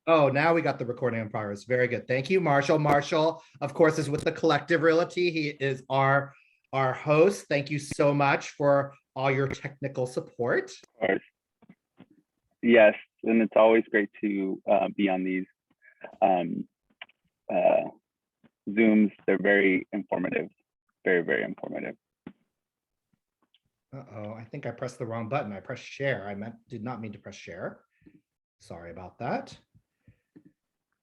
Oh, now we got the recording in progress. Very good. Thank you, Marshall. Marshall, of course, is with the Collective Realty. He is our host. Thank you so much for all your technical support. Of course. Yes, and it's always great to be on these Zooms. They're very informative, very, very informative. Uh-oh, I think I pressed the wrong button. I pressed share. Did not mean to press share. Sorry about that.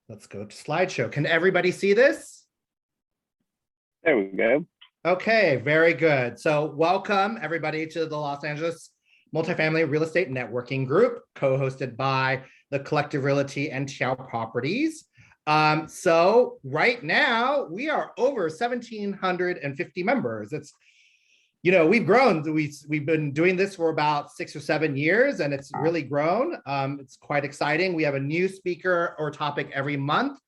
Let's go to slideshow. Can everybody see this? There we go. Okay, very good. So welcome everybody to the Los Angeles Multifamily Real Estate Networking Group, co-hosted by the Collective Realty and Untitled Properties. So right now we are over 1,750 members. It's, you know, we've grown. We've been doing this for about 6 or 7 years, and it's really grown. It's quite exciting. We have a new speaker or topic every month.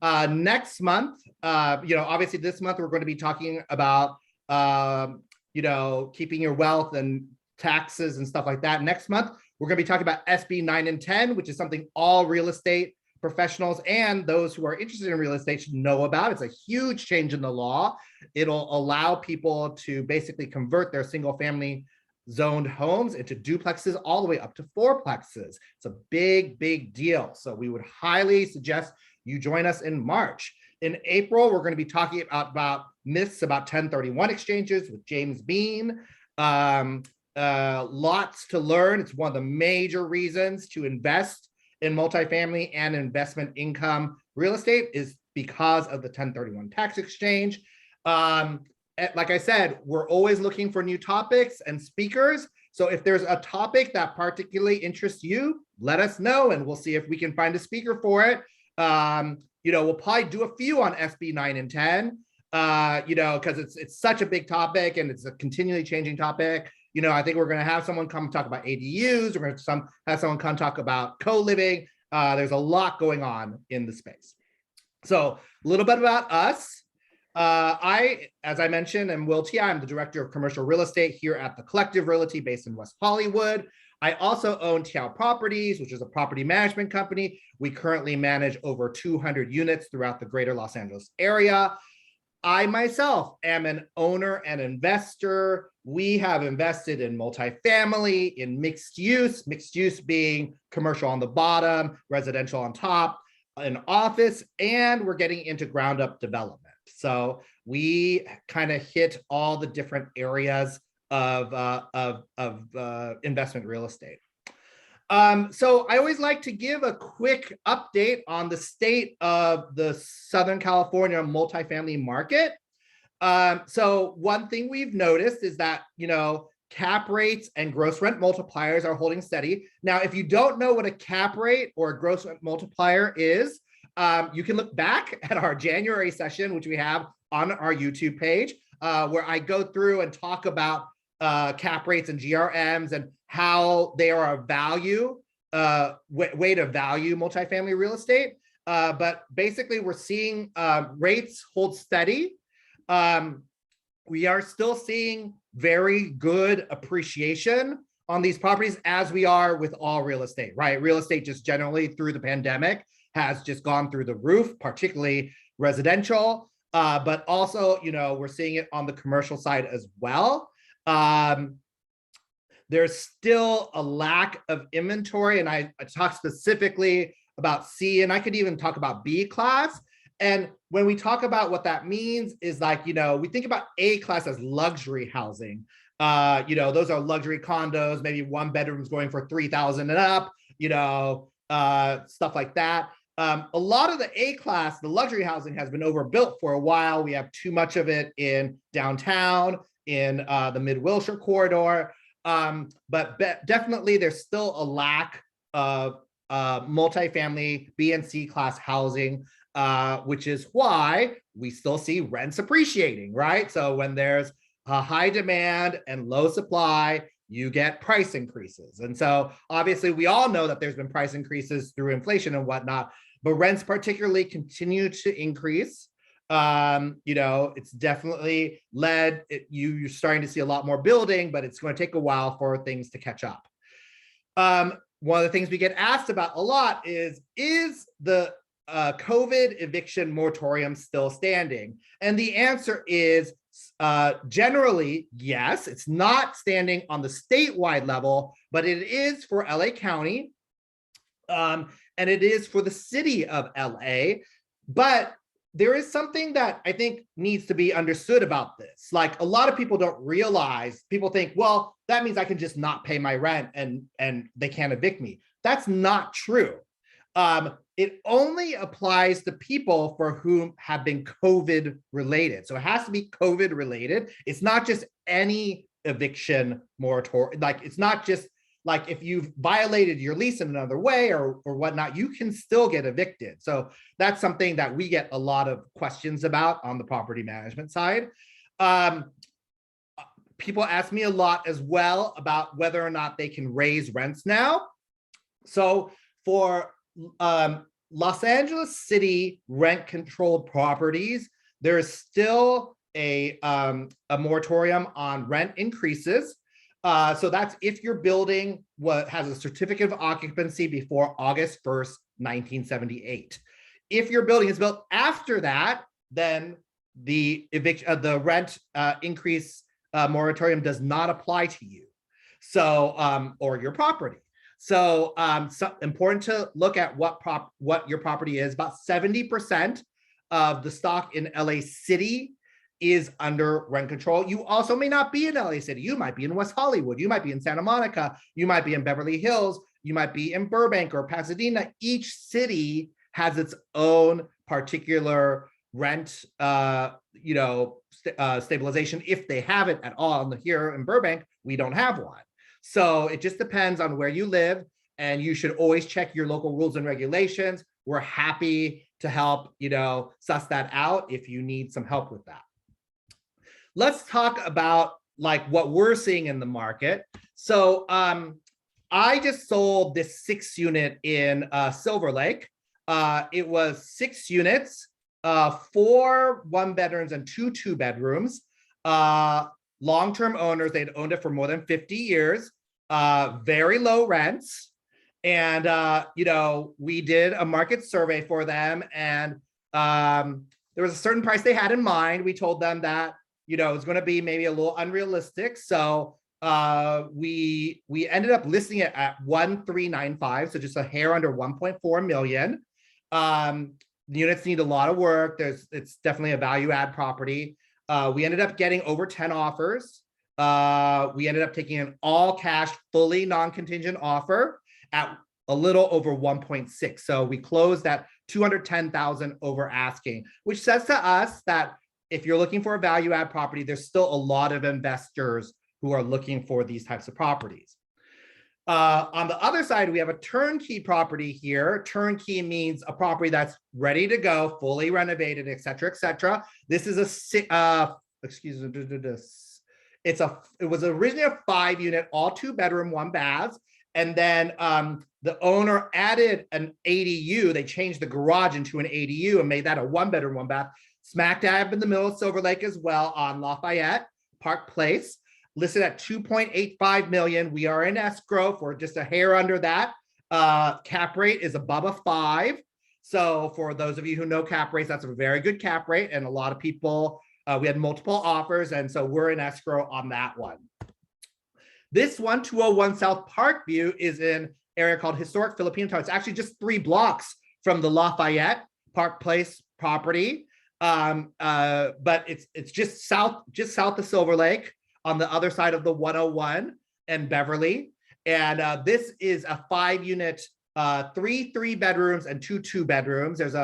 Next month, you know, obviously this month we're going to be talking about, you know, keeping your wealth and taxes and stuff like that. Next month, we're going to be talking about SB 9 and 10, which is something all real estate professionals and those who are interested in real estate should know about. It's a huge change in the law. It'll allow people to basically convert their single family zoned homes into duplexes all the way up to fourplexes. It's a big, big deal. So we would highly suggest you join us in March. In April, we're going to be talking about myths about 1031 exchanges with James Bean. Lots to learn. It's one of the major reasons to invest in multifamily and investment income real estate is because of the 1031 tax exchange. Like I said, we're always looking for new topics and speakers. So if there's a topic that particularly interests you, let us know and we'll see if we can find a speaker for it. You know, we'll probably do a few on SB 9 and 10, you know, because it's such a big topic and it's a continually changing topic. You know, I think we're going to have someone come talk about ADUs. We're going to have someone come talk about co-living. There's a lot going on in the space. So a little bit about us. As I mentioned, am Will T. I'm the Director of Commercial Real Estate here at the Collective Realty based in West Hollywood. I also own Its Properties, which is a property management company. We currently manage over 200 units throughout the greater Los Angeles area. I myself am an owner and investor. We have invested in multifamily, in mixed use being commercial on the bottom, residential on top, an office, and we're getting into ground up development. So we kind of hit all the different areas of investment real estate. So I always like to give a quick update on the state of the Southern California multifamily market. So one thing we've noticed is that, you know, cap rates and gross rent multipliers are holding steady. Now, if you don't know what a cap rate or a gross rent multiplier is, you can look back at our January session, which we have on our YouTube page, where I go through and talk about cap rates and GRMs and how they are a value, way to value multifamily real estate. But basically we're seeing rates hold steady. We are still seeing very good appreciation on these properties as we are with all real estate, right? Real estate just generally through the pandemic has just gone through the roof, particularly residential, but also, you know, we're seeing it on the commercial side as well. There's still a lack of inventory, and I talk specifically about C, and I could even talk about B class. And when we talk about what that means is like, you know, we think about A class as luxury housing. You know, those are luxury condos, maybe one bedroom's going for $3,000 and up, you know, stuff like that. A lot of the A class, the luxury housing has been overbuilt for a while. We have too much of it in downtown, in the Mid-Wilshire corridor. But definitely there's still a lack of multifamily B and C class housing, which is why we still see rents appreciating, right? So when there's a high demand and low supply, you get price increases. And so obviously we all know that there's been price increases through inflation and whatnot, but rents particularly continue to increase. You know, it's definitely you're starting to see a lot more building, but it's going to take a while for things to catch up. one of the things we get asked about a lot is the COVID eviction moratorium still standing? And the answer is generally, yes. It's not standing on the statewide level, but it is for LA County, and it is for the city of LA. But there is something that I think needs to be understood about this. Like, a lot of people don't realize, people think, well, that means I can just not pay my rent and they can't evict me. That's not true. It only applies to people for whom have been COVID related. So it has to be COVID related. It's not just any eviction moratorium. Like, it's not just like if you've violated your lease in another way or whatnot, you can still get evicted. So that's something that we get a lot of questions about on the property management side. People ask me a lot as well about whether or not they can raise rents now. So for Los Angeles City rent controlled properties, there is still a moratorium on rent increases. So that's if your building has a certificate of occupancy before August 1st, 1978. If your building is built after that, then the rent increase moratorium does not apply to you. So, or your property. So, important to look at what your property is. About 70% of the stock in LA City is under rent control. You also may not be in LA City. You might be in West Hollywood. You might be in Santa Monica. You might be in Beverly Hills. You might be in Burbank or Pasadena. Each city has its own particular rent, stabilization, if they have it at all. And here in Burbank, we don't have one. So it just depends on where you live, and you should always check your local rules and regulations. We're happy to help, suss that out if you need some help with that. Let's talk about like what we're seeing in the market. So I just sold this 6-unit in Silver Lake. It was 6 units, 4 1-bedrooms and 2 2-bedrooms. Long-term owners, they'd owned it for more than 50 years, very low rents. And, we did a market survey for them, and there was a certain price they had in mind. We told them that, it was going to be maybe a little unrealistic. So we ended up listing it at 1,395. So just a hair under 1.4 million. The units need a lot of work. It's definitely a value add property. We ended up getting over 10 offers. We ended up taking an all cash, fully non-contingent offer at a little over 1.6. So we closed at 210,000 over asking, which says to us that if you're looking for a value add property, there's still a lot of investors who are looking for these types of properties. On the other side, we have a turnkey property here. Turnkey means a property that's ready to go, fully renovated, et cetera, et cetera. This is it was originally a 5-unit, all 2-bedroom, 1 bath. And then the owner added an ADU. They changed the garage into an ADU and made that a 1-bedroom, 1 bath, smack dab in the middle of Silver Lake as well, on Lafayette Park Place. Listed at 2.85 million. We are in escrow for just a hair under that. Cap rate is above a 5. So for those of you who know cap rates, that's a very good cap rate. And a lot of people, we had multiple offers. And so we're in escrow on that one. This one, 201 South Parkview, is in area called Historic Filipino Town. It's actually just 3 blocks from the Lafayette Park Place property. But it's just south of Silver Lake, on the other side of the 101 and Beverly. And this is a 5-unit, 3 3-bedrooms and 2 2-bedrooms. There's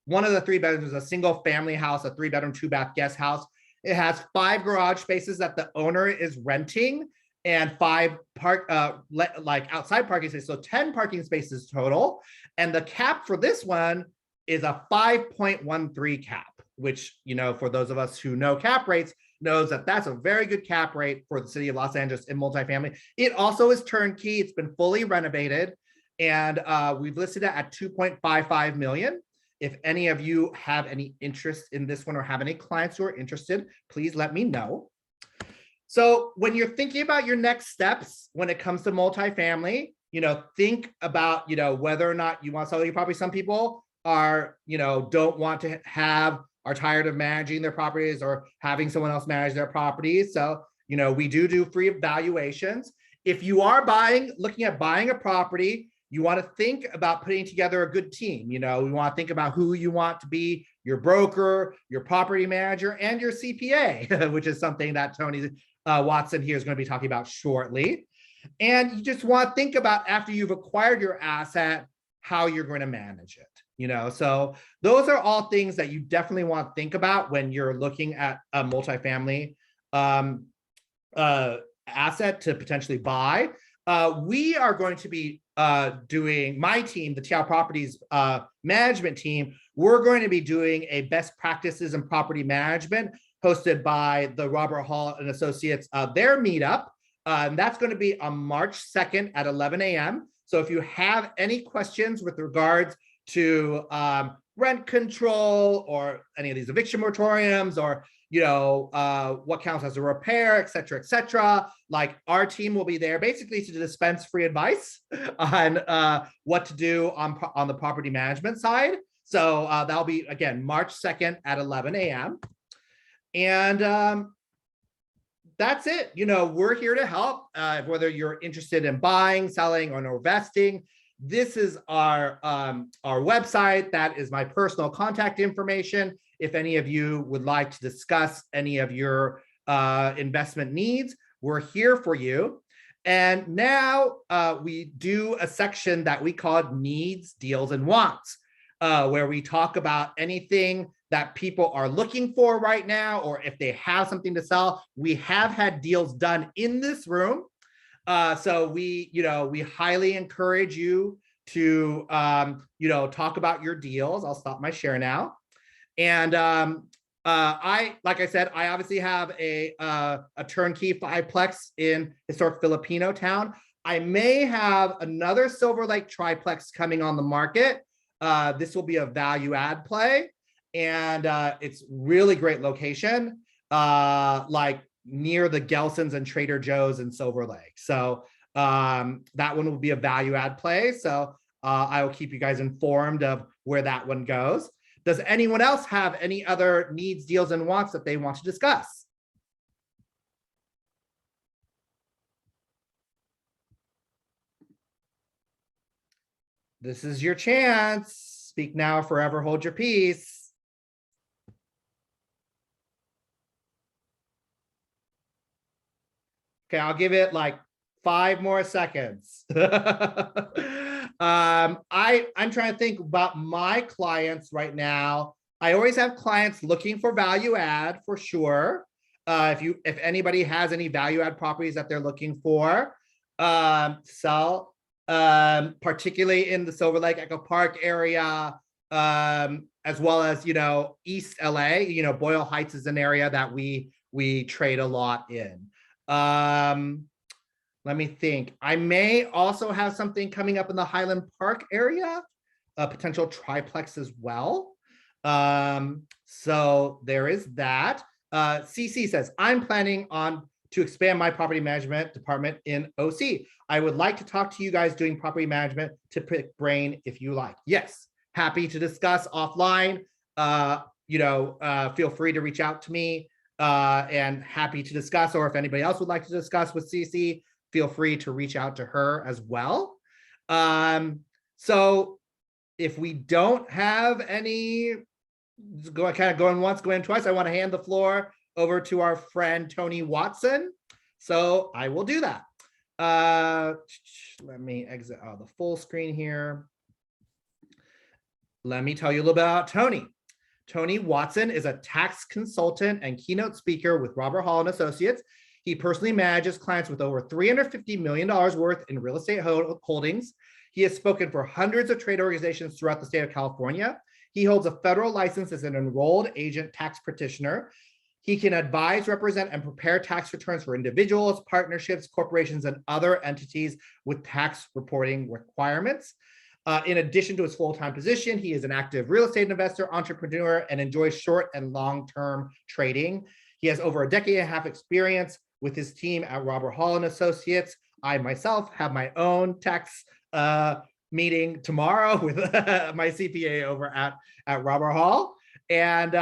one of the 3 bedrooms is a single family house, a 3-bedroom, 2-bath guest house. It has 5 garage spaces that the owner is renting, and 5 outside parking spaces. So 10 parking spaces total. And the cap for this one is a 5.13 cap, which, for those of us who know cap rates, knows that that's a very good cap rate for the city of Los Angeles in multifamily. It also is turnkey. It's been fully renovated, and we've listed it at 2.55 million. If any of you have any interest in this one or have any clients who are interested, please let me know. So when you're thinking about your next steps when it comes to multifamily, think about, whether or not you want to sell your property. Some people are, don't want to are tired of managing their properties or having someone else manage their properties. So, we do free evaluations. If you are looking at buying a property, you want to think about putting together a good team. We want to think about who you want to be your broker, your property manager, and your CPA, which is something that Tony Watson here is going to be talking about shortly. And you just want to think about, after you've acquired your asset, how you're going to manage it. So those are all things that you definitely want to think about when you're looking at a multifamily asset to potentially buy. We are going to be doing, my team, the TL Properties management team, we're going to be doing a best practices in property management hosted by the Robert Hall and Associates, their meetup. And that's going to be on March 2nd at 11 a.m. So if you have any questions with regards to rent control or any of these eviction moratoriums, or what counts as a repair, et cetera, like, our team will be there basically to dispense free advice on what to do on the property management side. So that'll be, again, March 2nd at 11 a.m. And that's it. We're here to help, whether you're interested in buying, selling, or investing. This is our website. That is my personal contact information. If any of you would like to discuss any of your investment needs, we're here for you. And now we do a section that we call Needs, Deals, and Wants, where we talk about anything that people are looking for right now, or if they have something to sell. We have had deals done in this room. So we highly encourage you to, talk about your deals. I'll stop my share now. And like I said, I obviously have a turnkey 5-plex in historic Filipino town. I may have another Silver Lake triplex coming on the market. This will be a value add play, and it's really great location, like near the Gelson's and Trader Joe's in Silver Lake. So that one will be a value add play. So I will keep you guys informed of where that one goes. Does anyone else have any other needs, deals, and wants that they want to discuss? This is your chance. Speak now, forever hold your peace. Okay, I'll give it like 5 more seconds. I'm trying to think about my clients right now. I always have clients looking for value add for sure. If anybody has any value add properties that they're looking for, sell, particularly in the Silver Lake Echo Park area, as well as East LA. Boyle Heights is an area that we trade a lot in. Let me think. I may also have something coming up in the Highland Park area, a potential triplex as well. So there is that. CC says, I'm planning to expand my property management department in OC. I would like to talk to you guys doing property management to pick brain if you like. Yes, happy to discuss offline. Feel free to reach out to me and happy to discuss, or if anybody else would like to discuss with CC, feel free to reach out to her as well. So if we don't have any, going once, going twice, I want to hand the floor over to our friend Tony Watson. So I will do that. Let me exit the full screen here. Let me tell you a little bit about Tony. Tony Watson is a tax consultant and keynote speaker with Robert Hall and Associates. He personally manages clients with over $350 million worth in real estate holdings. He has spoken for hundreds of trade organizations throughout the state of California. He holds a federal license as an enrolled agent tax practitioner. He can advise, represent, and prepare tax returns for individuals, partnerships, corporations, and other entities with tax reporting requirements. In addition to his full-time position, he is an active real estate investor, entrepreneur, and enjoys short and long-term trading. He has over a decade and a half experience with his team at Robert Hall and Associates I myself have my own tax meeting tomorrow with my CPA over at Robert Hall. And,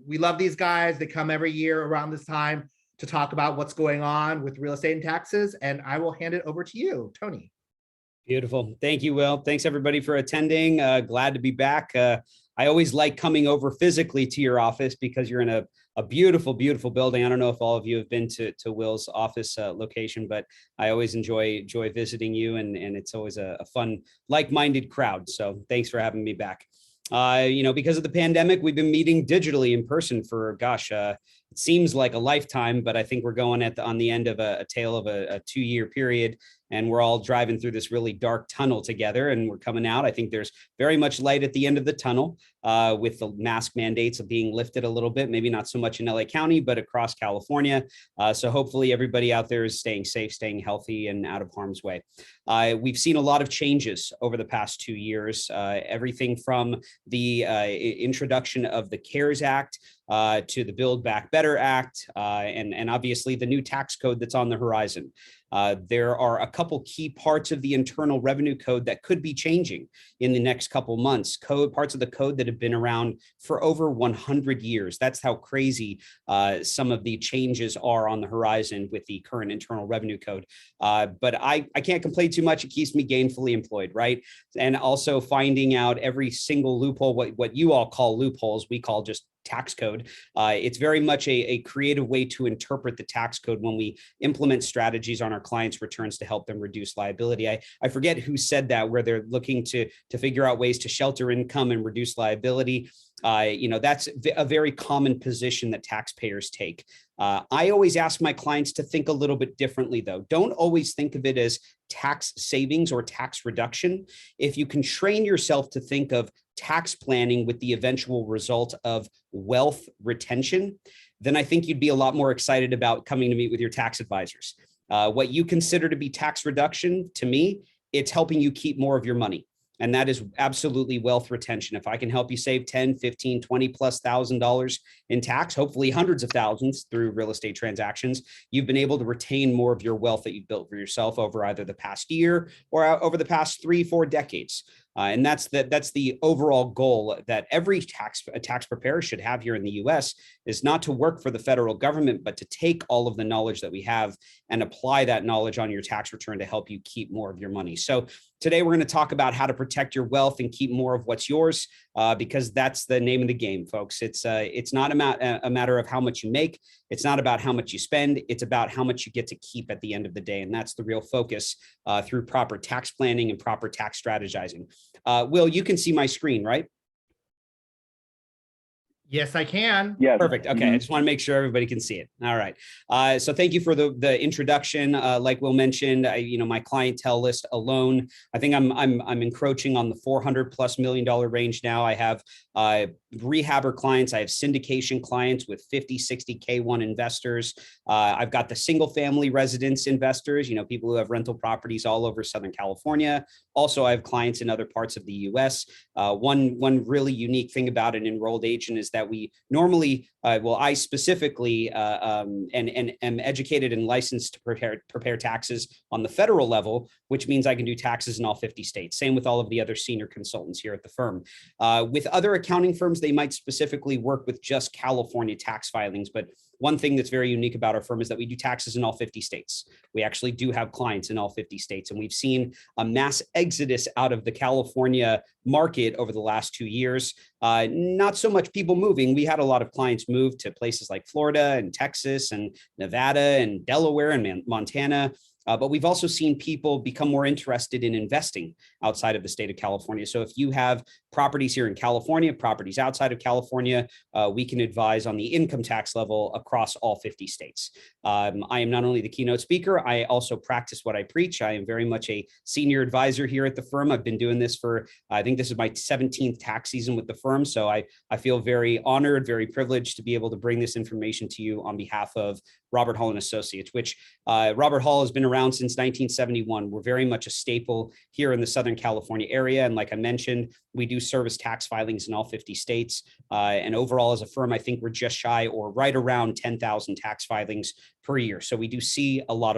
we love these guys. They come every year around this time to talk about what's going on with real estate and taxes. And I will hand it over to you, Tony. Beautiful. Thank you, Will. Thanks, everybody, for attending. Glad to be back. I always like coming over physically to your office because you're in a beautiful, beautiful building. I don't know if all of you have been to Will's office location, but I always enjoy visiting you, and it's always a fun, like-minded crowd. So thanks for having me back. Because of the pandemic, we've been meeting digitally in person for, it seems like a lifetime, but I think we're going on the end of a tale of a 2-year period, and we're all driving through this really dark tunnel together, and we're coming out. I think there's very much light at the end of the tunnel with the mask mandates being lifted a little bit, maybe not so much in LA County, but across California. So hopefully everybody out there is staying safe, staying healthy, and out of harm's way. We've seen a lot of changes over the past 2 years, everything from the introduction of the CARES Act to the Build Back Better Act, and obviously the new tax code that's on the horizon. There are a couple key parts of the Internal Revenue Code that could be changing in the next couple months. Parts of the code that have been around for over 100 years. That's how crazy some of the changes are on the horizon with the current Internal Revenue Code. But I can't complain too much. It keeps me gainfully employed, right? And also finding out every single loophole, what you all call loopholes, we call just tax code. It's very much a creative way to interpret the tax code when we implement strategies on our clients' returns to help them reduce liability. I forget who said that, where they're looking to figure out ways to shelter income and reduce liability. That's a very common position that taxpayers take. I always ask my clients to think a little bit differently, though. Don't always think of it as tax savings or tax reduction. If you can train yourself to think of tax planning with the eventual result of wealth retention, then I think you'd be a lot more excited about coming to meet with your tax advisors. What you consider to be tax reduction, to me, it's helping you keep more of your money. And that is absolutely wealth retention. If I can help you save 10, 15, 20 plus $1,000 in tax, hopefully hundreds of thousands through real estate transactions, you've been able to retain more of your wealth that you've built for yourself over either the past year or over the past 3-4 decades. And that's the overall goal that every tax preparer should have here in the US, is not to work for the federal government, but to take all of the knowledge that we have and apply that knowledge on your tax return to help you keep more of your money. So today we're going to talk about how to protect your wealth and keep more of what's yours, because that's the name of the game, folks. It's not a matter of how much you make. It's not about how much you spend. It's about how much you get to keep at the end of the day. And that's the real focus through proper tax planning and proper tax strategizing. Will, you can see my screen, right? Yes, I can. Yeah. Perfect. Okay. I just want to make sure everybody can see it. All right. So thank you for the introduction. Like Will mentioned, my clientele list alone, I think I'm encroaching on the $400+ million range now. I have rehabber clients. I have syndication clients with 50, 60 K1 investors. I've got the single family residence investors, people who have rental properties all over Southern California. Also, I have clients in other parts of the US. One really unique thing about an enrolled agent is that we normally, I specifically am educated and licensed to prepare taxes on the federal level, which means I can do taxes in all 50 states. Same with all of the other senior consultants here at the firm. With other accounting firms, they might specifically work with just California tax filings, but one thing that's very unique about our firm is that we do taxes in all 50 states. We actually do have clients in all 50 states, and we've seen a mass exodus out of the California market over the last 2 years. Not so much people moving. We had a lot of clients move to places like Florida and Texas and Nevada and Delaware and Montana. But we've also seen people become more interested in investing outside of the state of California. So if you have properties here in California, properties outside of California, we can advise on the income tax level across all 50 states. I am not only the keynote speaker, I also practice what I preach. I am very much a senior advisor here at the firm. I've been doing this for, I think this is my 17th tax season with the firm. So I feel very honored, very privileged to be able to bring this information to you on behalf of Robert Hall and Associates, which Robert Hall has been around since 1971. We're very much a staple here in the Southern California area. And like I mentioned, we do service tax filings in all 50 states. And overall, as a firm, I think we're just shy or right around 10,000 tax filings per year. So we do see a lot.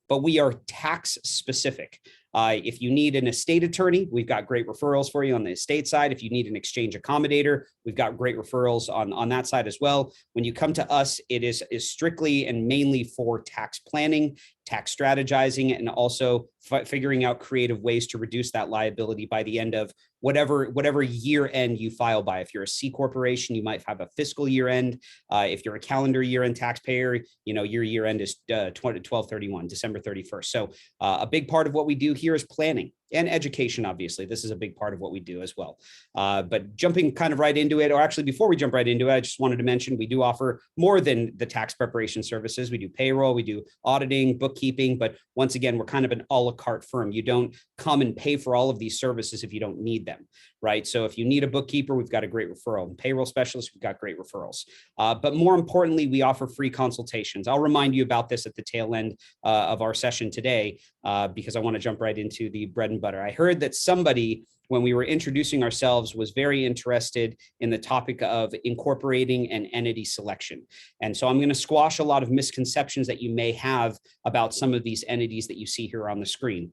But we are tax specific. If you need an estate attorney, we've got great referrals for you on the estate side. If you need an exchange accommodator, we've got great referrals on that side as well. When you come to us, it is strictly and mainly for tax planning, tax strategizing, and also figuring out creative ways to reduce that liability by the end of whatever year end you file by. If you're a C corporation, you might have a fiscal year end. If you're a calendar year end taxpayer, your year end is 12/31, December 31st. So a big part of what we do here is planning and education. Obviously, this is a big part of what we do as well. But jumping kind of right into it, or actually before we jump right into it, I just wanted to mention we do offer more than the tax preparation services. We do payroll, we do auditing, bookkeeping, but once again, we're kind of an a la carte firm. You don't come and pay for all of these services if you don't need them, right? So if you need a bookkeeper, we've got a great referral. And payroll specialist, we've got great referrals. But more importantly, we offer free consultations. I'll remind you about this at the tail end of our session today, because I want to jump right into the bread and butter. I heard that somebody, when we were introducing ourselves, was very interested in the topic of incorporating an entity selection. And so I'm going to squash a lot of misconceptions that you may have about some of these entities that you see here on the screen.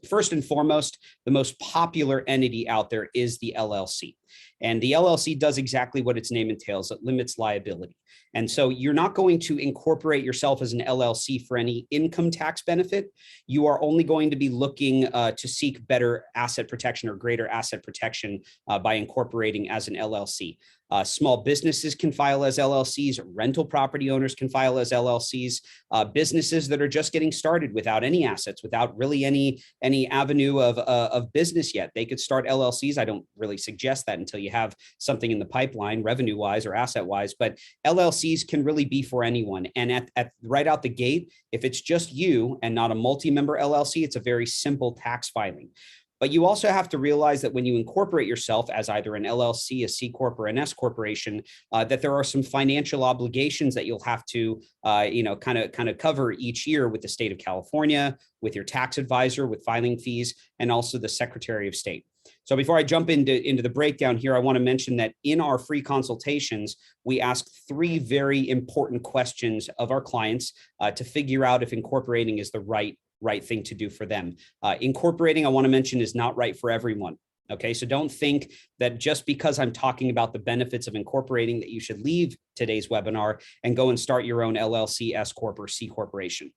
First and foremost, the most popular entity out there is the LLC. And the LLC does exactly what its name entails. It limits liability. And so you're not going to incorporate yourself as an LLC for any income tax benefit. You are only going to be looking to seek better asset protection or greater asset protection by incorporating as an LLC. Small businesses can file as LLCs, rental property owners can file as LLCs, businesses that are just getting started without any assets, without really any avenue of business yet. They could start LLCs. I don't really suggest that until you have something in the pipeline, revenue-wise or asset-wise, but LLCs can really be for anyone. And at right out the gate, if it's just you and not a multi-member LLC, it's a very simple tax filing. But you also have to realize that when you incorporate yourself as either an LLC, a C Corp, or an S Corporation, that there are some financial obligations that you'll have to, kind of cover each year with the state of California, with your tax advisor, with filing fees, and also the Secretary of State. So before I jump into the breakdown here, I want to mention that in our free consultations, we ask 3 very important questions of our clients to figure out if incorporating is the right thing to do for them. Incorporating, I want to mention, is not right for everyone. Okay, so don't think that just because I'm talking about the benefits of incorporating that you should leave today's webinar and go and start your own LLC, S Corp, or C Corporation.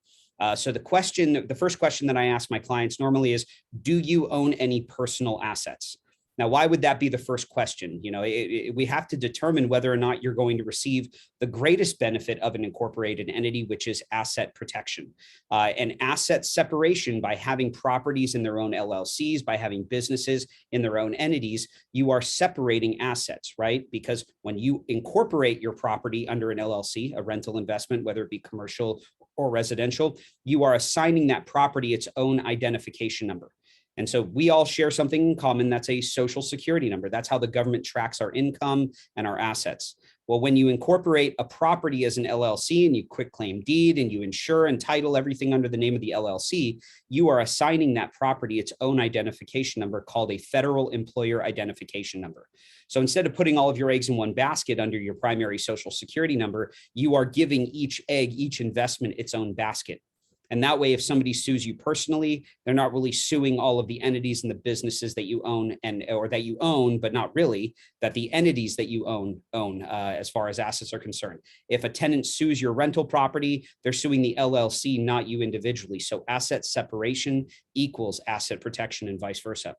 So the first question that I ask my clients normally is, do you own any personal assets? Now, why would that be the first question? We have to determine whether or not you're going to receive the greatest benefit of an incorporated entity, which is asset protection and asset separation. By having properties in their own LLCs, by having businesses in their own entities, you are separating assets, right? Because when you incorporate your property under an LLC, a rental investment, whether it be commercial or residential, you are assigning that property its own identification number. And so we all share something in common. That's a social security number. That's how the government tracks our income and our assets. Well, when you incorporate a property as an LLC and you quitclaim deed and you insure and title everything under the name of the LLC, you are assigning that property its own identification number called a federal employer identification number. So instead of putting all of your eggs in one basket under your primary social security number, you are giving each egg, each investment, its own basket. And that way, if somebody sues you personally, they're not really suing all of the entities and the businesses that you own or that you own, but not really, that the entities that you own as far as assets are concerned. If a tenant sues your rental property, they're suing the LLC, not you individually. So asset separation equals asset protection and vice versa.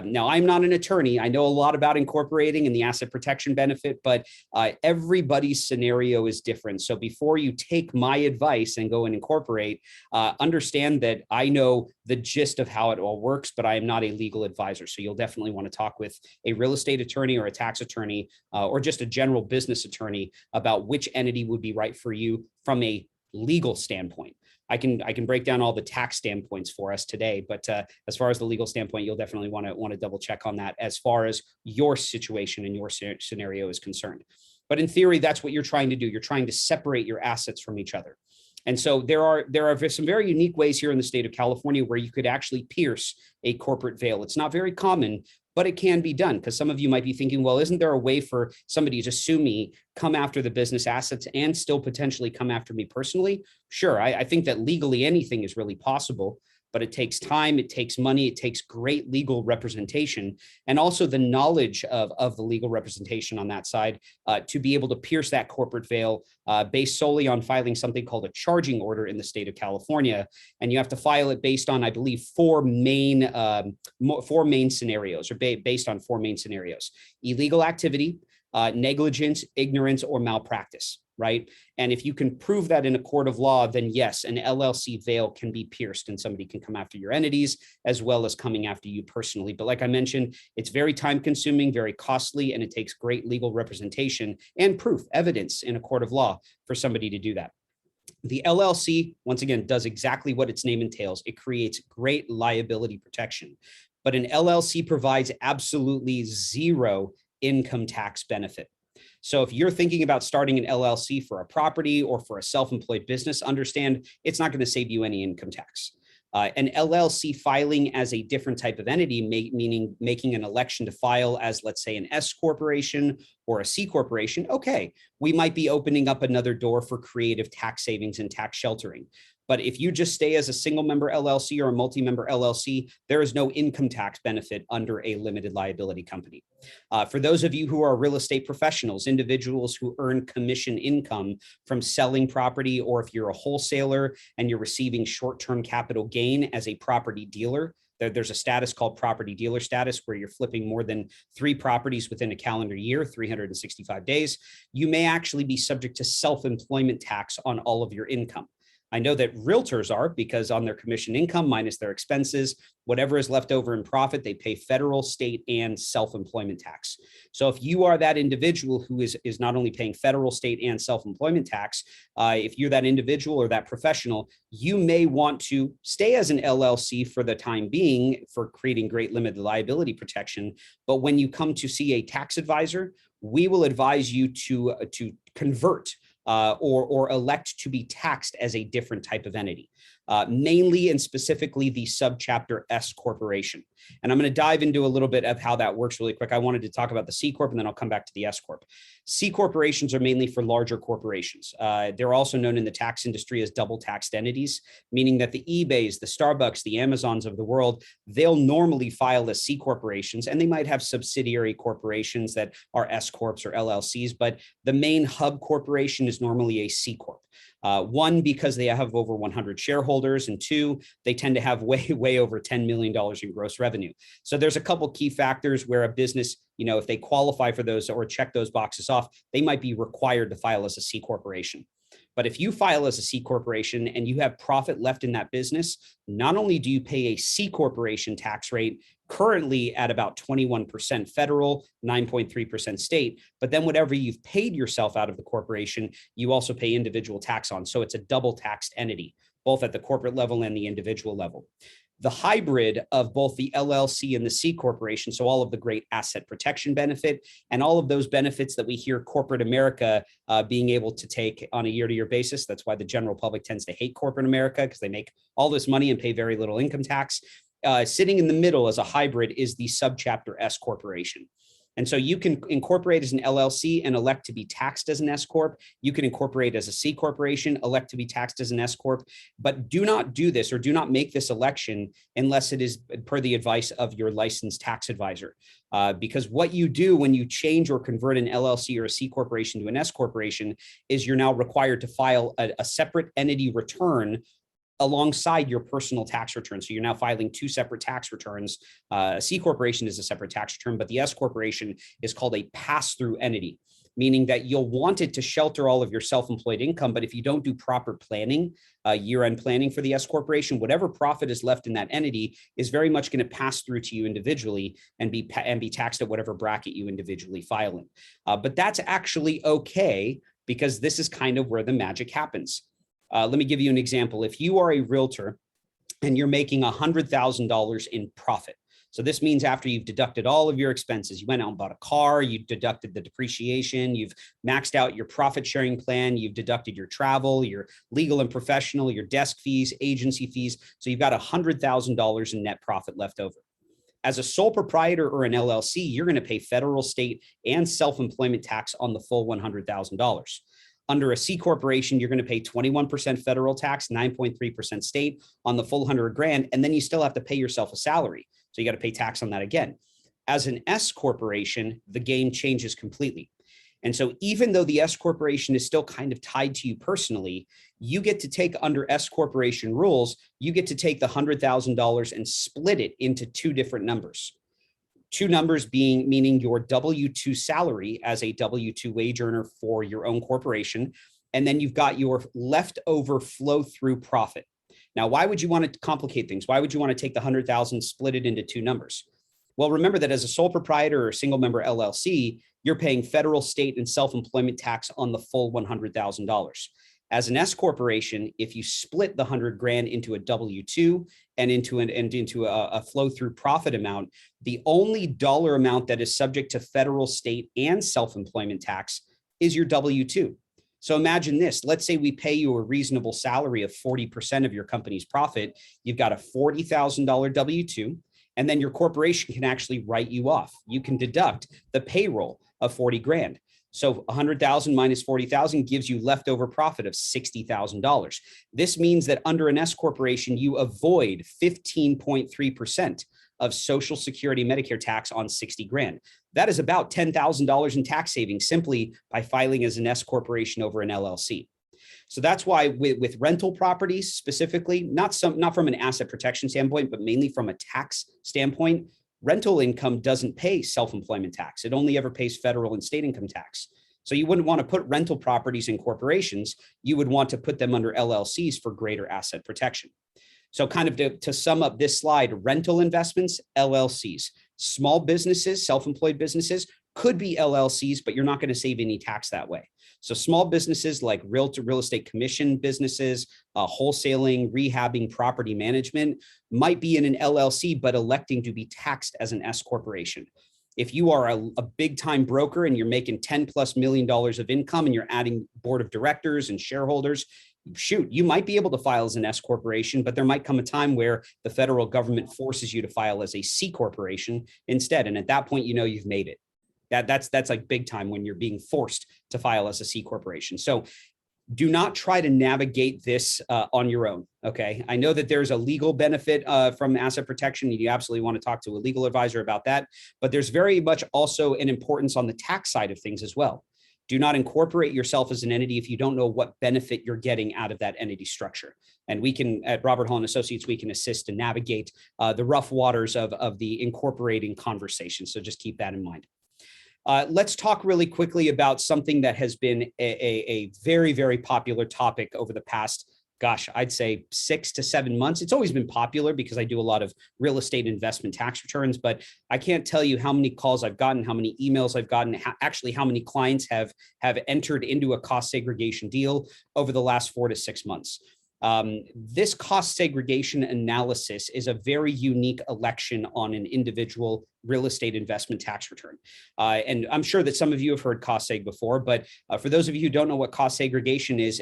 Now, I'm not an attorney. I know a lot about incorporating and the asset protection benefit, but everybody's scenario is different. So before you take my advice and go and incorporate, understand that I know the gist of how it all works, but I am not a legal advisor. So you'll definitely want to talk with a real estate attorney or a tax attorney or just a general business attorney about which entity would be right for you from a legal standpoint. I can break down all the tax standpoints for us today, but as far as the legal standpoint, you'll definitely want to double check on that as far as your situation and your scenario is concerned. But in theory, that's what you're trying to do. You're trying to separate your assets from each other. And so there are some very unique ways here in the state of California where you could actually pierce a corporate veil. It's not very common, but it can be done, because some of you might be thinking, well, isn't there a way for somebody to sue me, come after the business assets, and still potentially come after me personally? Sure, I think that legally anything is really possible, but it takes time, it takes money, it takes great legal representation, and also the knowledge of the legal representation on that side to be able to pierce that corporate veil based solely on filing something called a charging order in the state of California. And you have to file it based on, I believe, four main scenarios, or based on four main scenarios: illegal activity, negligence, ignorance, or malpractice, right? And if you can prove that in a court of law, then yes, an LLC veil can be pierced and somebody can come after your entities as well as coming after you personally. But like I mentioned, it's very time consuming, very costly, and it takes great legal representation and proof, evidence in a court of law for somebody to do that. The LLC, once again, does exactly what its name entails. It creates great liability protection, but an LLC provides absolutely zero income tax benefit. So if you're thinking about starting an LLC for a property or for a self-employed business, understand it's not going to save you any income tax. An LLC filing as a different type of entity, meaning making an election to file as, let's say, an S corporation or a C corporation, okay, we might be opening up another door for creative tax savings and tax sheltering. But if you just stay as a single member LLC or a multi-member LLC, there is no income tax benefit under a limited liability company. For those of you who are real estate professionals, individuals who earn commission income from selling property, or if you're a wholesaler and you're receiving short-term capital gain as a property dealer, there's a status called property dealer status where you're flipping more than 3 properties within a calendar year, 365 days. You may actually be subject to self-employment tax on all of your income. I know that realtors are, because on their commission income minus their expenses, whatever is left over in profit, they pay federal, state, and self-employment tax. So if you are that individual who is not only paying federal, state, and self-employment tax, if you're that individual or that professional, you may want to stay as an LLC for the time being for creating great limited liability protection. But when you come to see a tax advisor, we will advise you to convert or elect to be taxed as a different type of entity, mainly and specifically the subchapter S corporation. And I'm going to dive into a little bit of how that works really quick. I wanted to talk about the C Corp, and then I'll come back to the S Corp. C corporations are mainly for larger corporations. They're also known in the tax industry as double taxed entities, meaning that the eBays, the Starbucks, the Amazons of the world, they'll normally file as C corporations, and they might have subsidiary corporations that are S Corps or LLCs, but the main hub corporation is normally a C Corp. One, because they have over 100 shareholders, and two, they tend to have way over $10 million in gross revenue. So there's a couple key factors where a business, if they qualify for those or check those boxes off, they might be required to file as a C corporation. But if you file as a C corporation and you have profit left in that business, not only do you pay a C corporation tax rate currently at about 21% federal, 9.3% state, but then whatever you've paid yourself out of the corporation, you also pay individual tax on. So it's a double taxed entity, both at the corporate level and the individual level. The hybrid of both the LLC and the C corporation, so all of the great asset protection benefit and all of those benefits that we hear corporate America being able to take on a year-to-year basis. That's why the general public tends to hate corporate America, because they make all this money and pay very little income tax. Sitting in the middle as a hybrid is the subchapter S corporation. And so you can incorporate as an LLC and elect to be taxed as an S Corp. You can incorporate as a C corporation, elect to be taxed as an S Corp. But do not do this, or do not make this election unless it is per the advice of your licensed tax advisor. Because what you do when you change or convert an LLC or a C corporation to an S corporation is you're now required to file a separate entity return alongside your personal tax return. So you're now filing 2 separate tax returns. A C corporation is a separate tax return, but the S corporation is called a pass-through entity, meaning that you'll want it to shelter all of your self-employed income. But if you don't do proper planning, year-end planning for the S corporation, whatever profit is left in that entity is very much going to pass through to you individually and be taxed at whatever bracket you individually file in. But that's actually okay, because this is kind of where the magic happens. Let me give you an example. If you are a realtor and you're making $100,000 in profit, So this means after you've deducted all of your expenses, you went out and bought a car, you deducted the depreciation, you've maxed out your profit sharing plan, you've deducted your travel, your legal and professional, your desk fees, agency fees. So you've got $100,000 in net profit left over. As a sole proprietor or an LLC, you're going to pay federal, state, and self-employment tax on the full $100,000. Under a C corporation, you're going to pay 21% federal tax, 9.3% state on the full 100 grand, and then you still have to pay yourself a salary. So you got to pay tax on that again. As an S corporation, the game changes completely. And so even though the S corporation is still kind of tied to you personally, you get to take, under S corporation rules, you get to take the $100,000 and split it into two different numbers. Two numbers being, meaning your W-2 salary as a W-2 wage earner for your own corporation. And then you've got your leftover flow through profit. Now, why would you want to complicate things? Why would you want to take the 100,000, split it into two numbers? Well, remember that as a sole proprietor or single member LLC, you're paying federal, state, and self-employment tax on the full $100,000. As an S corporation, if you split the 100 grand into a W-2 and into a flow through profit amount, the only dollar amount that is subject to federal, state, and self-employment tax is your W-2. So imagine this, let's say we pay you a reasonable salary of 40% of your company's profit. You've got a $40,000 W-2, and then your corporation can actually write you off. You can deduct the payroll of 40 grand. So 100,000 minus 40,000 gives you leftover profit of $60,000. This means that under an S corporation, you avoid 15.3% of Social Security Medicare tax on 60 grand. That is about $10,000 in tax savings simply by filing as an S corporation over an LLC. So that's why with rental properties specifically, not from an asset protection standpoint, but mainly from a tax standpoint, rental income doesn't pay self-employment tax. It only ever pays federal and state income tax. So you wouldn't want to put rental properties in corporations. You would want to put them under LLCs for greater asset protection. So kind of to sum up this slide, rental investments, LLCs, small businesses, self-employed businesses could be LLCs, but you're not going to save any tax that way. So small businesses like real estate commission businesses, wholesaling, rehabbing, property management might be in an LLC, but electing to be taxed as an S corporation. If you are a big time broker and you're making $10+ million of income and you're adding board of directors and shareholders, shoot, you might be able to file as an S corporation, but there might come a time where the federal government forces you to file as a C corporation instead. And at that point, you know you've made it. That's like big time when you're being forced to file as a C corporation. So do not try to navigate this on your own. Okay. I know that there's a legal benefit from asset protection. You absolutely want to talk to a legal advisor about that, but there's very much also an importance on the tax side of things as well. Do not incorporate yourself as an entity if you don't know what benefit you're getting out of that entity structure. And we can, at Robert Hall & Associates, we can assist to navigate the rough waters of the incorporating conversation. So just keep that in mind. Let's talk really quickly about something that has been a very, very popular topic over the past, gosh, I'd say 6 to 7 months. It's always been popular because I do a lot of real estate investment tax returns, but I can't tell you how many calls I've gotten, how many emails I've gotten, actually how many clients have entered into a cost segregation deal over the last 4 to 6 months. This cost segregation analysis is a very unique election on an individual real estate investment tax return. And I'm sure that some of you have heard cost seg before, but for those of you who don't know what cost segregation is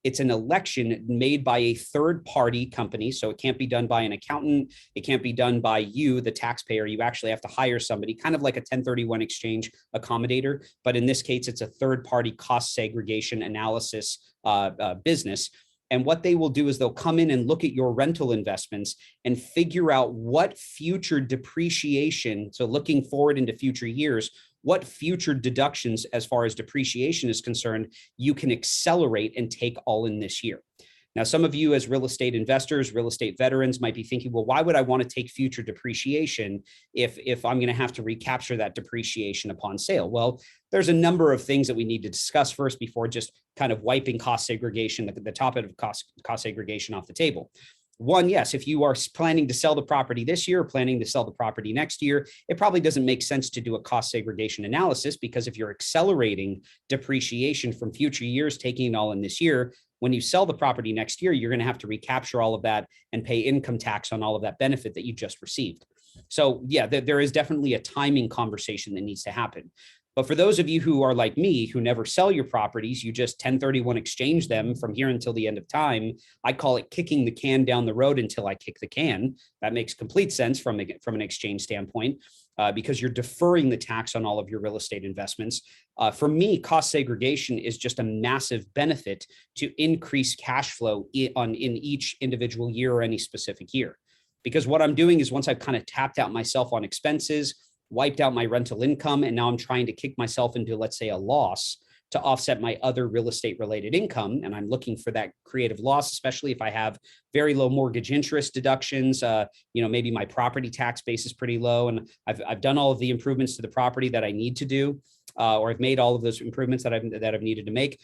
it's an election made by a third party company. So it can't be done by an accountant. It can't be done by you, the taxpayer. You actually have to hire somebody, kind of like a 1031 exchange accommodator. But in this case, it's a third party cost segregation analysis business. And what they will do is they'll come in and look at your rental investments and figure out what future depreciation, so looking forward into future years, what future deductions as far as depreciation is concerned, you can accelerate and take all in this year. Now, some of you as real estate investors, real estate veterans might be thinking, well, why would I want to take future depreciation if I'm going to have to recapture that depreciation upon sale? Well, there's a number of things that we need to discuss first before just kind of wiping cost segregation, the topic of cost segregation off the table. One, yes, if you are planning to sell the property this year, or planning to sell the property next year, it probably doesn't make sense to do a cost segregation analysis, because if you're accelerating depreciation from future years, taking it all in this year, when you sell the property next year, you're going to have to recapture all of that and pay income tax on all of that benefit that you just received. So yeah, there is definitely a timing conversation that needs to happen. But for those of you who are like me, who never sell your properties, you just 1031 exchange them from here until the end of time. I call it kicking the can down the road until I kick the can. That makes complete sense from an exchange standpoint, because you're deferring the tax on all of your real estate investments. For me, cost segregation is just a massive benefit to increase cash flow in each individual year or any specific year. Because what I'm doing is, once I've kind of tapped out myself on expenses, wiped out my rental income, and now I'm trying to kick myself into, let's say, a loss to offset my other real estate related income. And I'm looking for that creative loss, especially if I have very low mortgage interest deductions. Maybe my property tax base is pretty low, and I've done all of the improvements to the property that I need to do, or I've made all of those improvements that I've needed to make.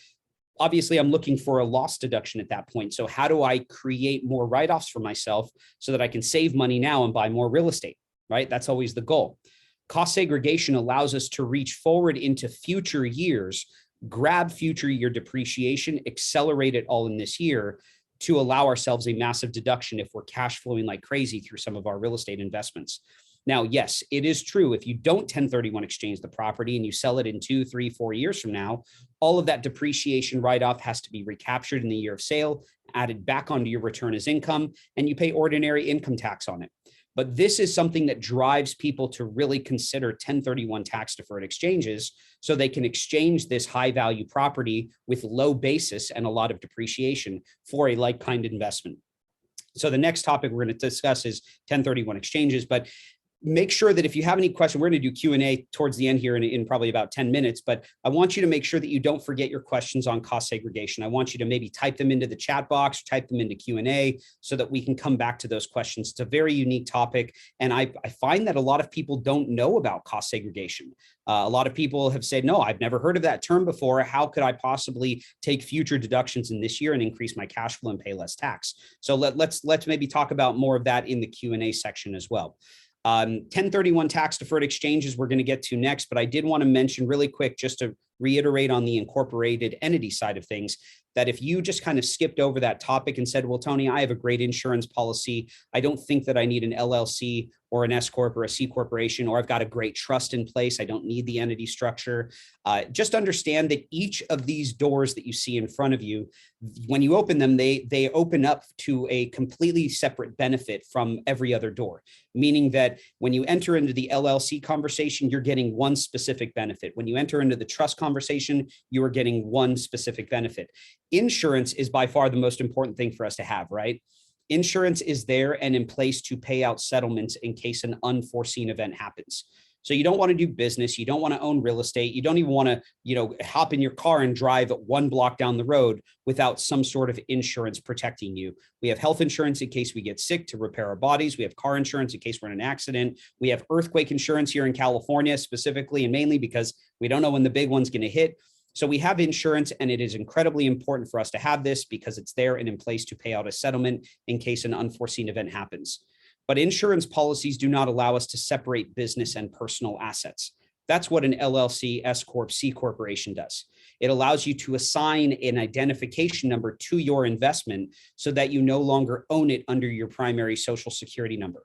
Obviously, I'm looking for a loss deduction at that point. So how do I create more write-offs for myself so that I can save money now and buy more real estate, right? That's always the goal. Cost segregation allows us to reach forward into future years, grab future year depreciation, accelerate it all in this year to allow ourselves a massive deduction if we're cash flowing like crazy through some of our real estate investments. Now, yes, it is true. If you don't 1031 exchange the property and you sell it in 2, 3, 4 years from now, all of that depreciation write-off has to be recaptured in the year of sale, added back onto your return as income, and you pay ordinary income tax on it. But this is something that drives people to really consider 1031 tax deferred exchanges, so they can exchange this high value property with low basis and a lot of depreciation for a like-kind investment. So the next topic we're going to discuss is 1031 exchanges, but make sure that if you have any questions, we're going to do Q&A towards the end here in probably about 10 minutes, but I want you to make sure that you don't forget your questions on cost segregation. I want you to maybe type them into the chat box, type them into Q&A so that we can come back to those questions. It's a very unique topic. And I find that a lot of people don't know about cost segregation. A lot of people have said, no, I've never heard of that term before. How could I possibly take future deductions in this year and increase my cash flow and pay less tax? So let's maybe talk about more of that in the Q&A section as well. 1031 tax deferred exchanges we're going to get to next, but I did want to mention really quick, just to reiterate on the incorporated entity side of things, that if you just kind of skipped over that topic and said, well, Tony, I have a great insurance policy, I don't think that I need an LLC or an S Corp or a C corporation, or I've got a great trust in place, I don't need the entity structure. Just understand that each of these doors that you see in front of you, when you open them, they open up to a completely separate benefit from every other door. Meaning that when you enter into the LLC conversation, you're getting one specific benefit. When you enter into the trust conversation, you are getting one specific benefit. Insurance is by far the most important thing for us to have, right? Insurance is there and in place to pay out settlements in case an unforeseen event happens. So you don't want to do business. You don't want to own real estate. You don't even want to, hop in your car and drive 1 block down the road without some sort of insurance protecting you. We have health insurance in case we get sick to repair our bodies. We have car insurance in case we're in an accident. We have earthquake insurance here in California specifically and mainly because we don't know when the big one's going to hit. So we have insurance, and it is incredibly important for us to have this because it's there and in place to pay out a settlement in case an unforeseen event happens. But insurance policies do not allow us to separate business and personal assets. That's what an LLC, S Corp, C corporation does. It allows you to assign an identification number to your investment so that you no longer own it under your primary social security number.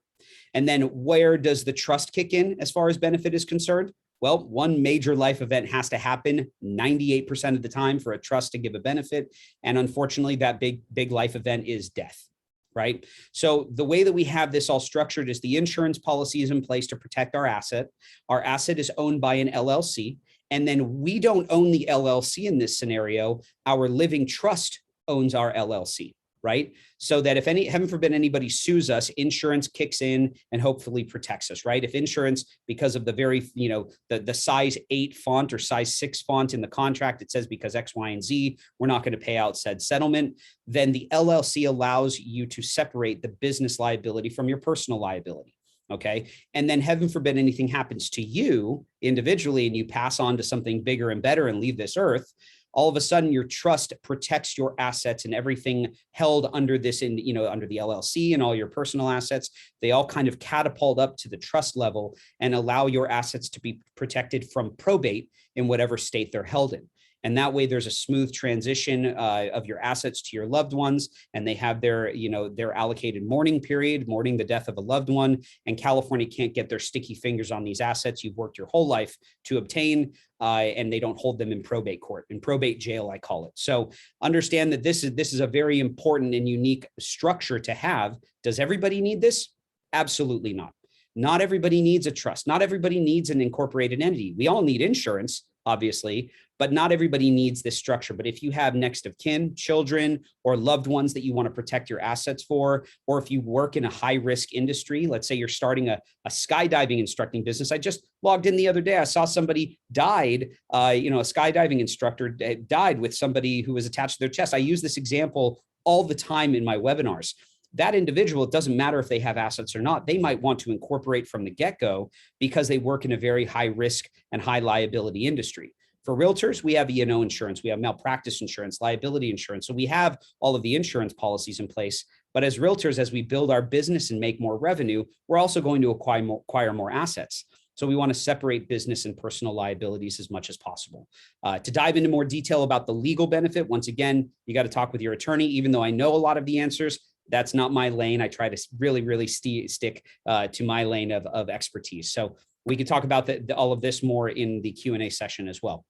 And then where does the trust kick in as far as benefit is concerned? Well, one major life event has to happen 98% of the time for a trust to give a benefit. And unfortunately, that big life event is death, right? So the way that we have this all structured is the insurance policy is in place to protect our asset. Our asset is owned by an LLC. And then we don't own the LLC in this scenario. Our living trust owns our LLC. Right? So that if heaven forbid anybody sues us, insurance kicks in and hopefully protects us, right? If insurance, because of the very, the size 8 font or size 6 font in the contract, it says because X, Y, and Z, we're not going to pay out said settlement, then the LLC allows you to separate the business liability from your personal liability. Okay. And then heaven forbid anything happens to you individually and you pass on to something bigger and better and leave this earth, all of a sudden your trust protects your assets and everything held under this under the LLC and all your personal assets. They all kind of catapult up to the trust level and allow your assets to be protected from probate in whatever state they're held in. And that way there's a smooth transition of your assets to your loved ones, and they have their, their allocated mourning period, mourning the death of a loved one. And California can't get their sticky fingers on these assets you've worked your whole life to obtain, and they don't hold them in probate court, in probate jail, I call it. So understand that this is a very important and unique structure to have. Does everybody need this? Absolutely not. Not everybody needs a trust. Not everybody needs an incorporated entity. We all need insurance, obviously, but not everybody needs this structure. But if you have next of kin, children, or loved ones that you want to protect your assets for, or if you work in a high risk industry, let's say you're starting a skydiving instructing business. I just logged in the other day. I saw somebody died, a skydiving instructor died with somebody who was attached to their chest. I use this example all the time in my webinars. That individual, it doesn't matter if they have assets or not, they might want to incorporate from the get-go because they work in a very high risk and high liability industry. For realtors, we have E&O insurance, we have malpractice insurance, liability insurance. So we have all of the insurance policies in place. But as realtors, as we build our business and make more revenue, we're also going to acquire more assets. So we want to separate business and personal liabilities as much as possible. To dive into more detail about the legal benefit, once again, you got to talk with your attorney. Even though I know a lot of the answers, that's not my lane. I try to really stick to my lane of expertise. So we could talk about all of this more in the Q&A session as well.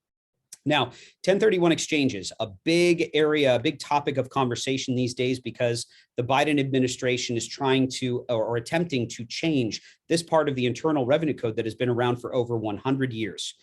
Now, 1031 exchanges, a big area, a big topic of conversation these days because the Biden administration is trying to or attempting to change this part of the Internal Revenue Code that has been around for over 100 years.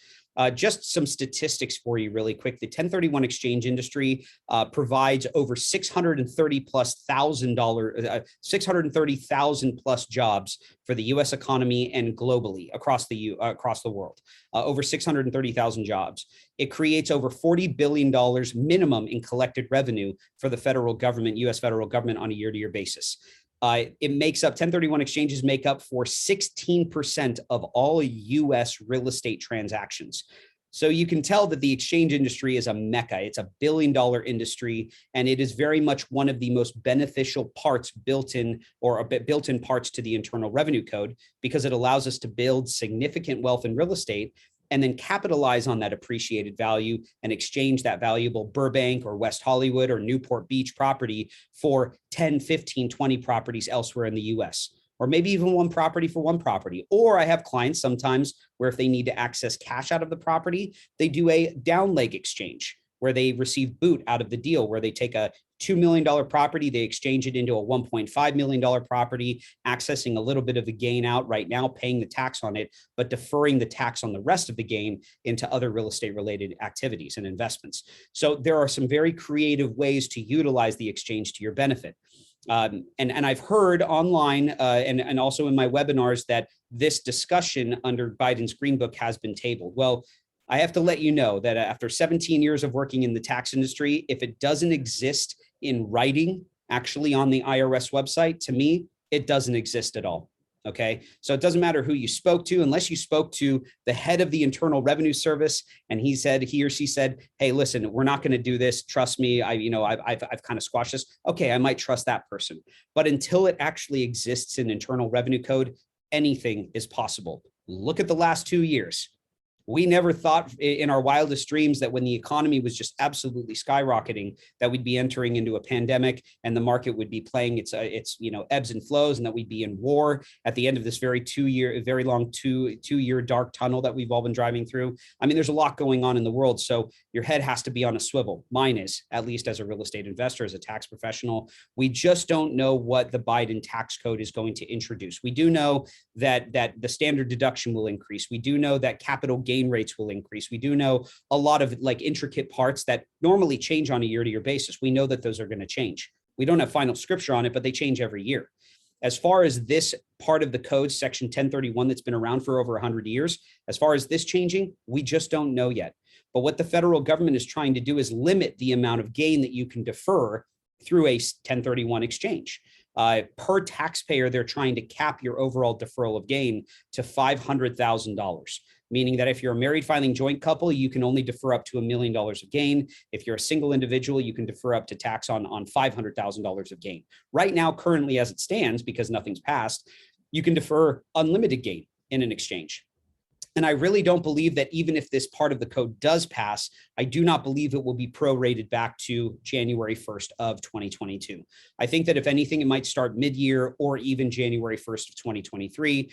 Just some statistics for you really quick. The 1031 exchange industry provides over $630,000 plus jobs for the U.S. economy and globally across the world. Over 630,000 jobs. It creates over $40 billion minimum in collected revenue for the federal government, U.S. federal government, on a year-to-year basis. It makes up, 1031 exchanges make up for 16% of all U.S. real estate transactions. So you can tell that the exchange industry is a mecca. It's a billion-dollar industry, and it is very much one of the most beneficial parts built-in parts to the Internal Revenue Code, because it allows us to build significant wealth in real estate and then capitalize on that appreciated value and exchange that valuable Burbank or West Hollywood or Newport Beach property for 10, 15, 20 properties elsewhere in the US, or maybe even one property for one property. Or I have clients sometimes where if they need to access cash out of the property, they do a down leg exchange where they receive boot out of the deal, where they take a $2 million property, they exchange it into a $1.5 million property, accessing a little bit of the gain out right now, paying the tax on it, but deferring the tax on the rest of the gain into other real estate related activities and investments. So there are some very creative ways to utilize the exchange to your benefit. And I've heard online and also in my webinars that this discussion under Biden's Green Book has been tabled. Well, I have to let you know that after 17 years of working in the tax industry, if it doesn't exist in writing, actually on the IRS website, to me, it doesn't exist at all. Okay. So it doesn't matter who you spoke to, unless you spoke to the head of the Internal Revenue Service and he or she said, hey, listen, we're not going to do this. Trust me. I've kind of squashed this. Okay. I might trust that person, but until it actually exists in Internal Revenue Code, anything is possible. Look at the last 2 years. We never thought in our wildest dreams that when the economy was just absolutely skyrocketing, that we'd be entering into a pandemic and the market would be playing its ebbs and flows, and that we'd be in war at the end of this very long two-year dark tunnel that we've all been driving through. I mean, there's a lot going on in the world, so your head has to be on a swivel. Mine is, at least as a real estate investor, as a tax professional. We just don't know what the Biden tax code is going to introduce. We do know that the standard deduction will increase. We do know that capital gain rates will increase. We do know a lot of intricate parts that normally change on a year-to-year basis. We know that those are going to change. We don't have final scripture on it, but they change every year. As far as this part of the code, section 1031, that's been around for over 100 years, as far as this changing, we just don't know yet. But what the federal government is trying to do is limit the amount of gain that you can defer through a 1031 exchange. Per taxpayer, they're trying to cap your overall deferral of gain to $500,000. Meaning that if you're a married filing joint couple, you can only defer up to $1 million of gain. If you're a single individual, you can defer up to tax on $500,000 of gain. Right now, currently as it stands, because nothing's passed, you can defer unlimited gain in an exchange. And I really don't believe that even if this part of the code does pass, I do not believe it will be prorated back to January 1st of 2022. I think that if anything, it might start mid-year or even January 1st of 2023,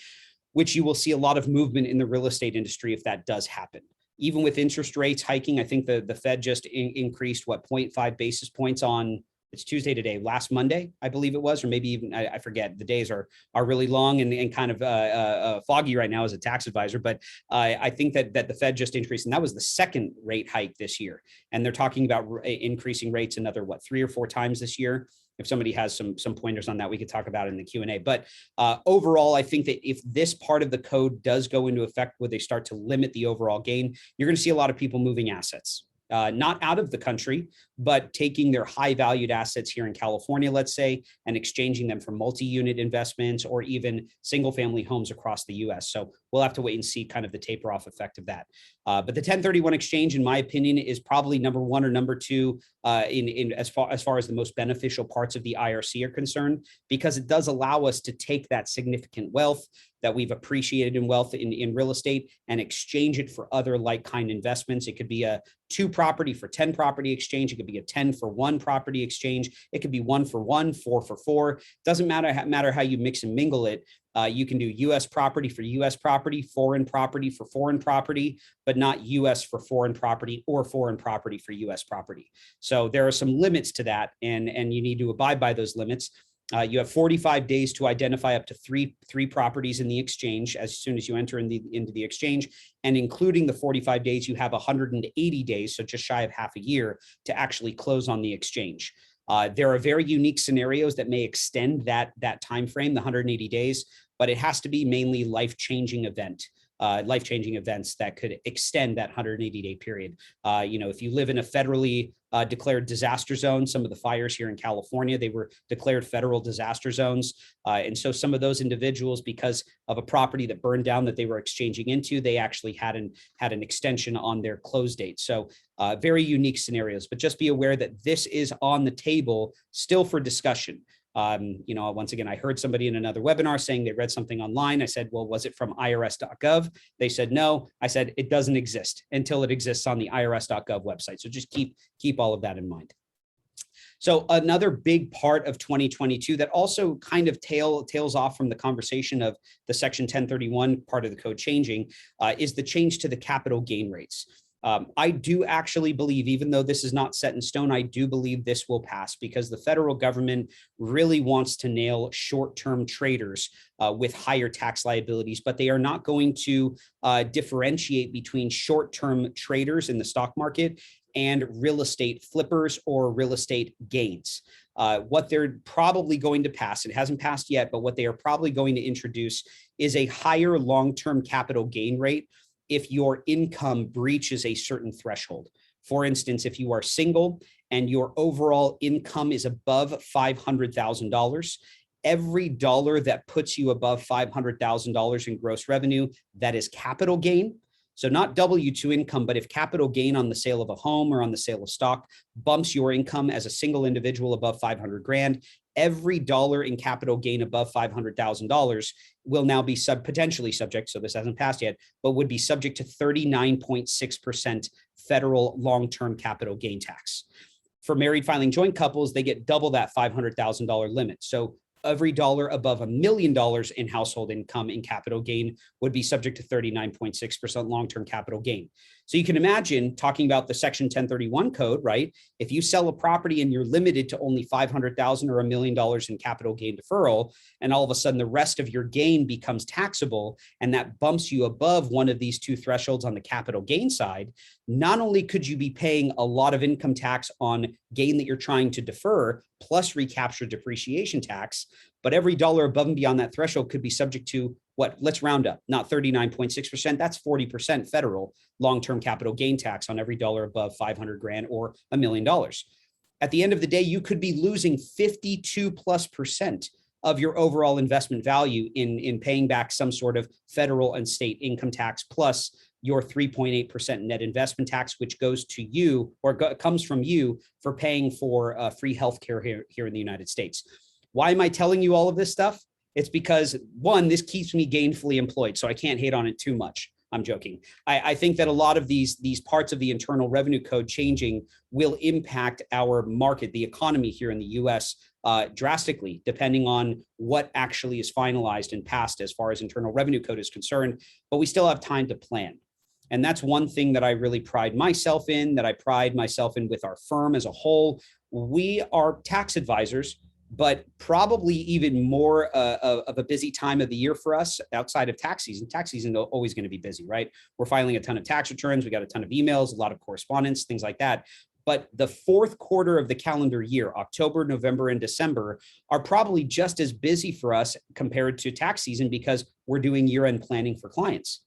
which you will see a lot of movement in the real estate industry if that does happen. Even with interest rates hiking, I think the Fed just increased, what, 0.5 basis points on, it's Tuesday today, last Monday, I believe it was, or maybe even, I forget, the days are really long and kind of foggy right now as a tax advisor, but I think that the Fed just increased, and that was the second rate hike this year. And they're talking about increasing rates another, what, 3 or 4 times this year. If somebody has some pointers on that, we could talk about it in the Q&A. But overall, I think that if this part of the code does go into effect where they start to limit the overall gain, you're going to see a lot of people moving assets. Not out of the country, but taking their high valued assets here in California, let's say, and exchanging them for multi-unit investments or even single family homes across the US. So we'll have to wait and see kind of the taper off effect of that. But the 1031 exchange, in my opinion, is probably number 1 or number 2 in as far as the most beneficial parts of the IRC are concerned, because it does allow us to take that significant wealth that we've appreciated in wealth in real estate and exchange it for other like-kind investments. It could be a 2 property for 10 property exchange. It could be a 10 for 1 property exchange. It could be 1 for 1, 4 for 4. Doesn't matter how you mix and mingle it. You can do US property for US property, foreign property for foreign property, but not US for foreign property or foreign property for US property. So there are some limits to that, and you need to abide by those limits. You have 45 days to identify up to three properties in the exchange as soon as you enter into the exchange. And including the 45 days, you have 180 days, so just shy of half a year, to actually close on the exchange. There are very unique scenarios that may extend that time frame, the 180 days, but it has to be mainly life-changing events that could extend that 180-day period. If you live in a federally declared disaster zone, some of the fires here in California, they were declared federal disaster zones. And so some of those individuals, because of a property that burned down that they were exchanging into, they actually had an extension on their close date. So very unique scenarios, but just be aware that this is on the table still for discussion. Once again, I heard somebody in another webinar saying they read something online. I said, well, was it from irs.gov? They said, no. I said, it doesn't exist until it exists on the irs.gov website. So just keep all of that in mind. So another big part of 2022 that also kind of tails off from the conversation of the Section 1031 part of the code changing is the change to the capital gain rates. I do actually believe, even though this is not set in stone, I do believe this will pass because the federal government really wants to nail short-term traders with higher tax liabilities, but they are not going to differentiate between short-term traders in the stock market and real estate flippers or real estate gains. What they're probably going to pass, it hasn't passed yet, but what they are probably going to introduce is a higher long-term capital gain rate if your income breaches a certain threshold. For instance, if you are single and your overall income is above $500,000, every dollar that puts you above $500,000 in gross revenue, that is capital gain. So not W-2 income, but if capital gain on the sale of a home or on the sale of stock bumps your income as a single individual above 500 grand, every dollar in capital gain above $500,000 will now be potentially subject, so this hasn't passed yet, but would be subject to 39.6% federal long-term capital gain tax. For married filing joint couples, they get double that $500,000 limit. So every dollar above $1 million in household income in capital gain would be subject to 39.6% long-term capital gain. So you can imagine talking about the Section 1031 code, right? If you sell a property and you're limited to only $500,000 or $1 million in capital gain deferral, and all of a sudden the rest of your gain becomes taxable, and that bumps you above one of these 2 thresholds on the capital gain side, not only could you be paying a lot of income tax on gain that you're trying to defer, plus recapture depreciation tax, but every dollar above and beyond that threshold could be subject to what, let's round up, not 39.6%, that's 40% federal long-term capital gain tax on every dollar above 500 grand or $1 million. At the end of the day, you could be losing 52+% of your overall investment value in paying back some sort of federal and state income tax, plus your 3.8% net investment tax, which goes to you or comes from you for paying for free healthcare here in the United States. Why am I telling you all of this stuff? It's because, one, this keeps me gainfully employed, so I can't hate on it too much, I'm joking. I think that a lot of these parts of the Internal Revenue Code changing will impact our market, the economy here in the US drastically, depending on what actually is finalized and passed as far as Internal Revenue Code is concerned, but we still have time to plan. And that's one thing that I really pride myself in, that I pride myself in with our firm as a whole. We are tax advisors, but probably even more of a busy time of the year for us outside of tax season. Tax season is always going to be busy, right? We're filing a ton of tax returns. We got a ton of emails, a lot of correspondence, things like that. But the fourth quarter of the calendar year, October, November, and December, are probably just as busy for us compared to tax season because we're doing year-end planning for clients.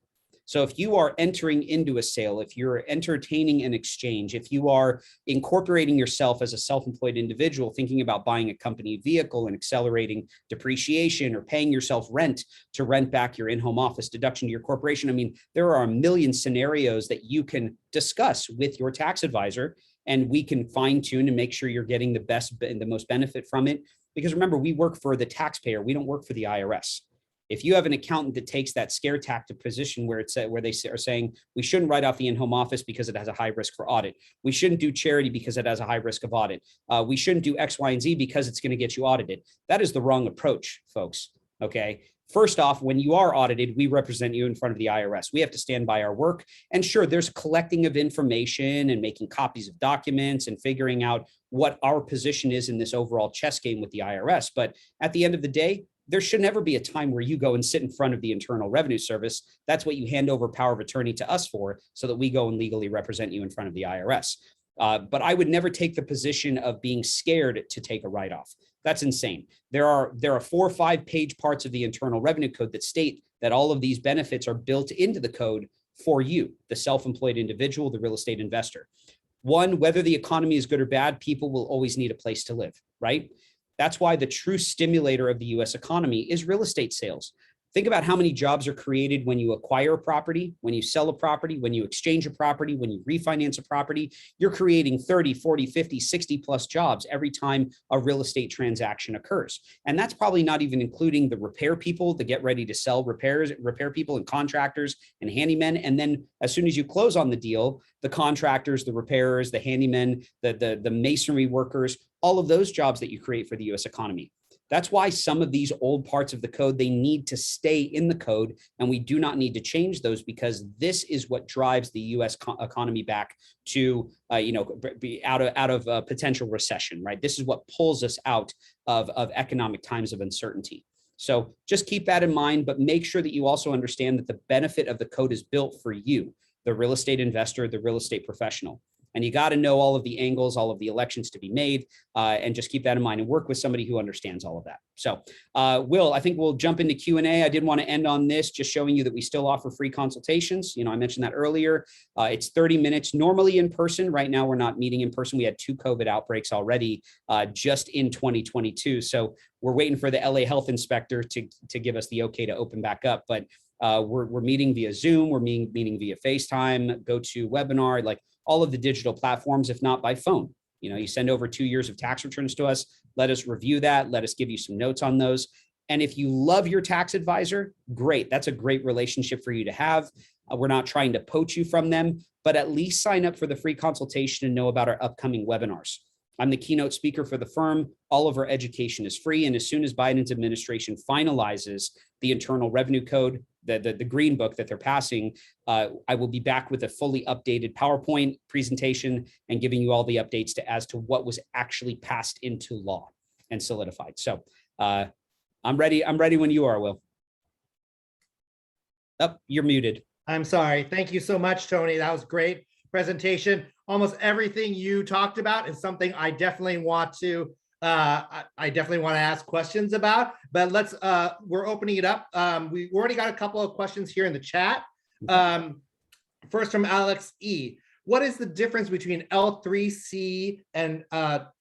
So if you are entering into a sale, if you're entertaining an exchange, if you are incorporating yourself as a self-employed individual, thinking about buying a company vehicle and accelerating depreciation, or paying yourself rent to rent back your in-home office deduction to your corporation, I mean, there are a million scenarios that you can discuss with your tax advisor, and we can fine tune and make sure you're getting the best and the most benefit from it. Because remember, we work for the taxpayer. We don't work for the IRS. If you have an accountant that takes that scare tactic position where they are saying we shouldn't write off the in-home office because it has a high risk for audit, we shouldn't do charity because it has a high risk of audit, we shouldn't do X, Y, and Z because it's going to get you audited, that is the wrong approach, folks. Okay. First off, when you are audited, we represent you in front of the IRS. We have to stand by our work. And sure, there's collecting of information and making copies of documents and figuring out what our position is in this overall chess game with the IRS. But at the end of the day, there should never be a time where you go and sit in front of the Internal Revenue Service. That's what you hand over power of attorney to us for, so that we go and legally represent you in front of the IRS. But I would never take the position of being scared to take a write-off. That's insane. There are 4 or 5 page parts of the Internal Revenue Code that state that all of these benefits are built into the code for you, the self-employed individual, the real estate investor. One, whether the economy is good or bad, people will always need a place to live, right? That's why the true stimulator of the US economy is real estate sales. Think about how many jobs are created when you acquire a property, when you sell a property, when you exchange a property, when you refinance a property. You're creating 30, 40, 50, 60 plus jobs every time a real estate transaction occurs. And that's probably not even including the repair people that get ready to sell, repair people and contractors and handymen. And then as soon as you close on the deal, the contractors, the repairers, the handymen, the masonry workers, all of those jobs that you create for the US economy. That's why some of these old parts of the code, they need to stay in the code, and we do not need to change those, because this is what drives the US economy back to, be out of a potential recession, right? This is what pulls us out of economic times of uncertainty. So just keep that in mind, but make sure that you also understand that the benefit of the code is built for you, the real estate investor, the real estate professional. And you got to know all of the angles, all of the elections to be made, and just keep that in mind and work with somebody who understands all of that. So Will, I think we'll jump into Q&A. I did want to end on this, just showing you that we still offer free consultations. I mentioned that earlier. It's 30 minutes, normally in person. Right now, we're not meeting in person. We had 2 COVID outbreaks already just in 2022. So we're waiting for the LA health inspector to give us the okay to open back up. But we're meeting via Zoom, we're meeting via FaceTime, GoToWebinar, like all of the digital platforms, if not by phone. You send over 2 years of tax returns to us, let us review that, let us give you some notes on those. And if you love your tax advisor, great. That's a great relationship for you to have. We're not trying to poach you from them, but at least sign up for the free consultation and know about our upcoming webinars. I'm the keynote speaker for the firm. All of our education is free. And as soon as Biden's administration finalizes the Internal Revenue Code, the green book that they're passing, I will be back with a fully updated PowerPoint presentation and giving you all the updates as to what was actually passed into law and solidified. So I'm ready. I'm ready when you are, Will. Oh, you're muted. I'm sorry. Thank you so much, Tony. That was great presentation. Almost everything you talked about is something I definitely want to ask questions about, but we're opening it up. We already got a couple of questions here in the chat. First from Alex E. What is the difference between L3C and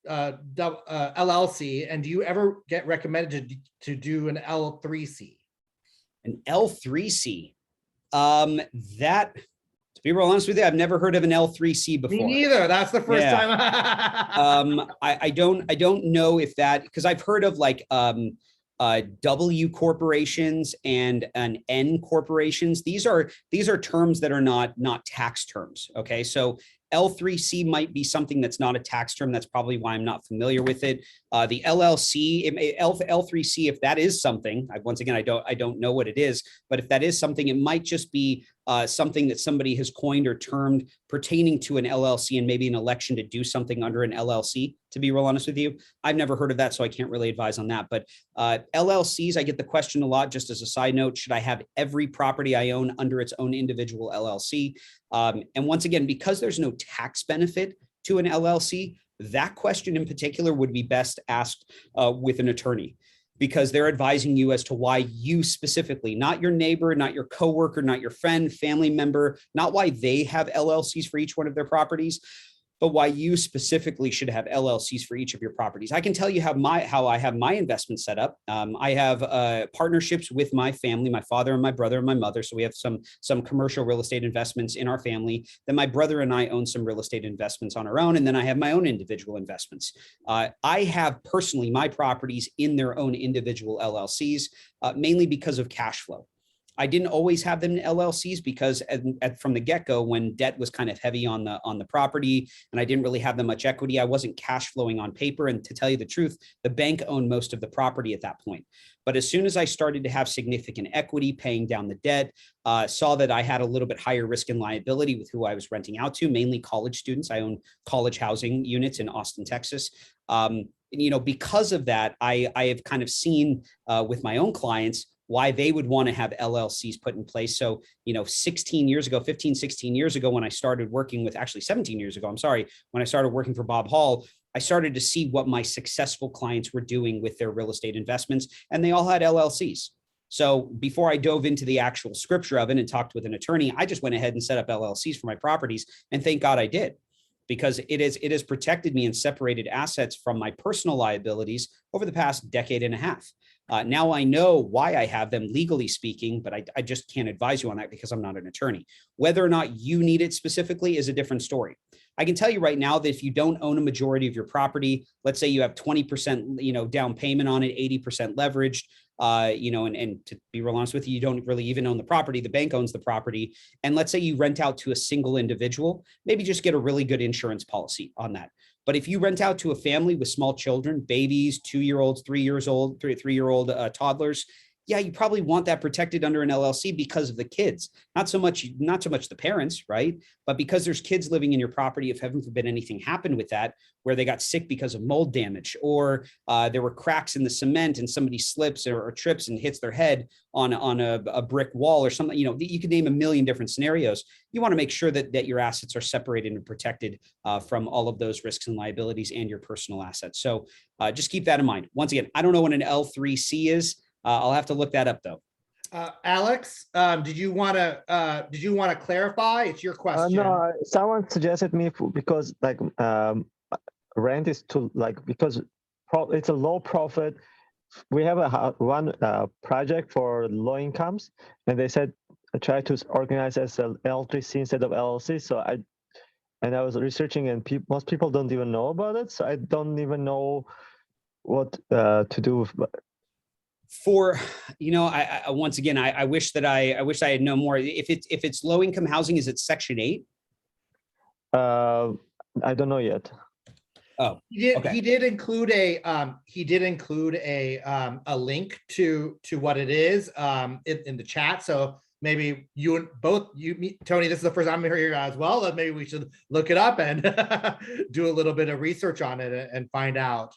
LLC? And do you ever get recommended to do an L3C? An L3C? To be real honest with you, I've never heard of an L3C before. Me neither. That's the first time. I don't know if that, because I've heard of like W corporations and an N corporations. These are terms that are not tax terms. Okay, so L3C might be something that's not a tax term. That's probably why I'm not familiar with it. The LLC, L3C, if that is something, once again, I don't know what it is, but if that is something, it might just be something that somebody has coined or termed pertaining to an LLC and maybe an election to do something under an LLC, to be real honest with you. I've never heard of that, so I can't really advise on that. But LLCs, I get the question a lot, just as a side note, should I have every property I own under its own individual LLC? And once again, because there's no tax benefit to an LLC, that question in particular would be best asked with an attorney, because they're advising you as to why you specifically, not your neighbor, not your coworker, not your friend, family member, not why they have LLCs for each one of their properties, but why you specifically should have LLCs for each of your properties. I can tell you how I have my investment set up. I have partnerships with my family, my father and my brother and my mother. So we have some commercial real estate investments in our family. Then my brother and I own some real estate investments on our own. And then I have my own individual investments. I have personally my properties in their own individual LLCs, mainly because of cash flow. I didn't always have them in LLCs because from the get-go, when debt was kind of heavy on the property and I didn't really have that much equity, I wasn't cash flowing on paper. And to tell you the truth, the bank owned most of the property at that point. But as soon as I started to have significant equity, paying down the debt, saw that I had a little bit higher risk and liability with who I was renting out to, mainly college students. I own college housing units in Austin, Texas. Because of that, I have kind of seen with my own clients why they would want to have LLCs put in place. So, 15, 16 years ago, when I started working with, actually 17 years ago, when I started working for Bob Hall, I started to see what my successful clients were doing with their real estate investments, and they all had LLCs. So before I dove into the actual scripture of it and talked with an attorney, I just went ahead and set up LLCs for my properties, and thank God I did, because it has protected me and separated assets from my personal liabilities over the past decade and a half. Now I know why I have them legally speaking, but I just can't advise you on that because I'm not an attorney. Whether or not you need it specifically is a different story. I can tell you right now that if you don't own a majority of your property, let's say you have 20%, down payment on it, 80% leveraged, and to be real honest with you, you don't really even own the property. The bank owns the property. And let's say you rent out to a single individual, maybe just get a really good insurance policy on that. But if you rent out to a family with small children, babies, 2-year-olds, 3-year-old toddlers, yeah, you probably want that protected under an LLC because of the kids, not so much the parents, right? But because there's kids living in your property, if heaven forbid anything happened with that, where they got sick because of mold damage, or there were cracks in the cement and somebody slips or trips and hits their head on a brick wall or something, you could name a million different scenarios. You want to make sure that your assets are separated and protected from all of those risks and liabilities and your personal assets. So just keep that in mind. Once again, I don't know what an L3C is. I'll have to look that up though. Alex, did you want to clarify? It's your question. No, someone suggested me because rent is because it's a low profit. We have one project for low incomes, and they said try to organize as a L3C instead of LLC. So I was researching, and most people don't even know about it. So I don't even know what to do. I once again, I wish I had known more. If it's low income housing, is it Section 8? I don't know yet. Oh, he did include a link to what it is in the chat. So maybe you Tony, this is the first time I'm here as well. Maybe we should look it up and do a little bit of research on it and find out.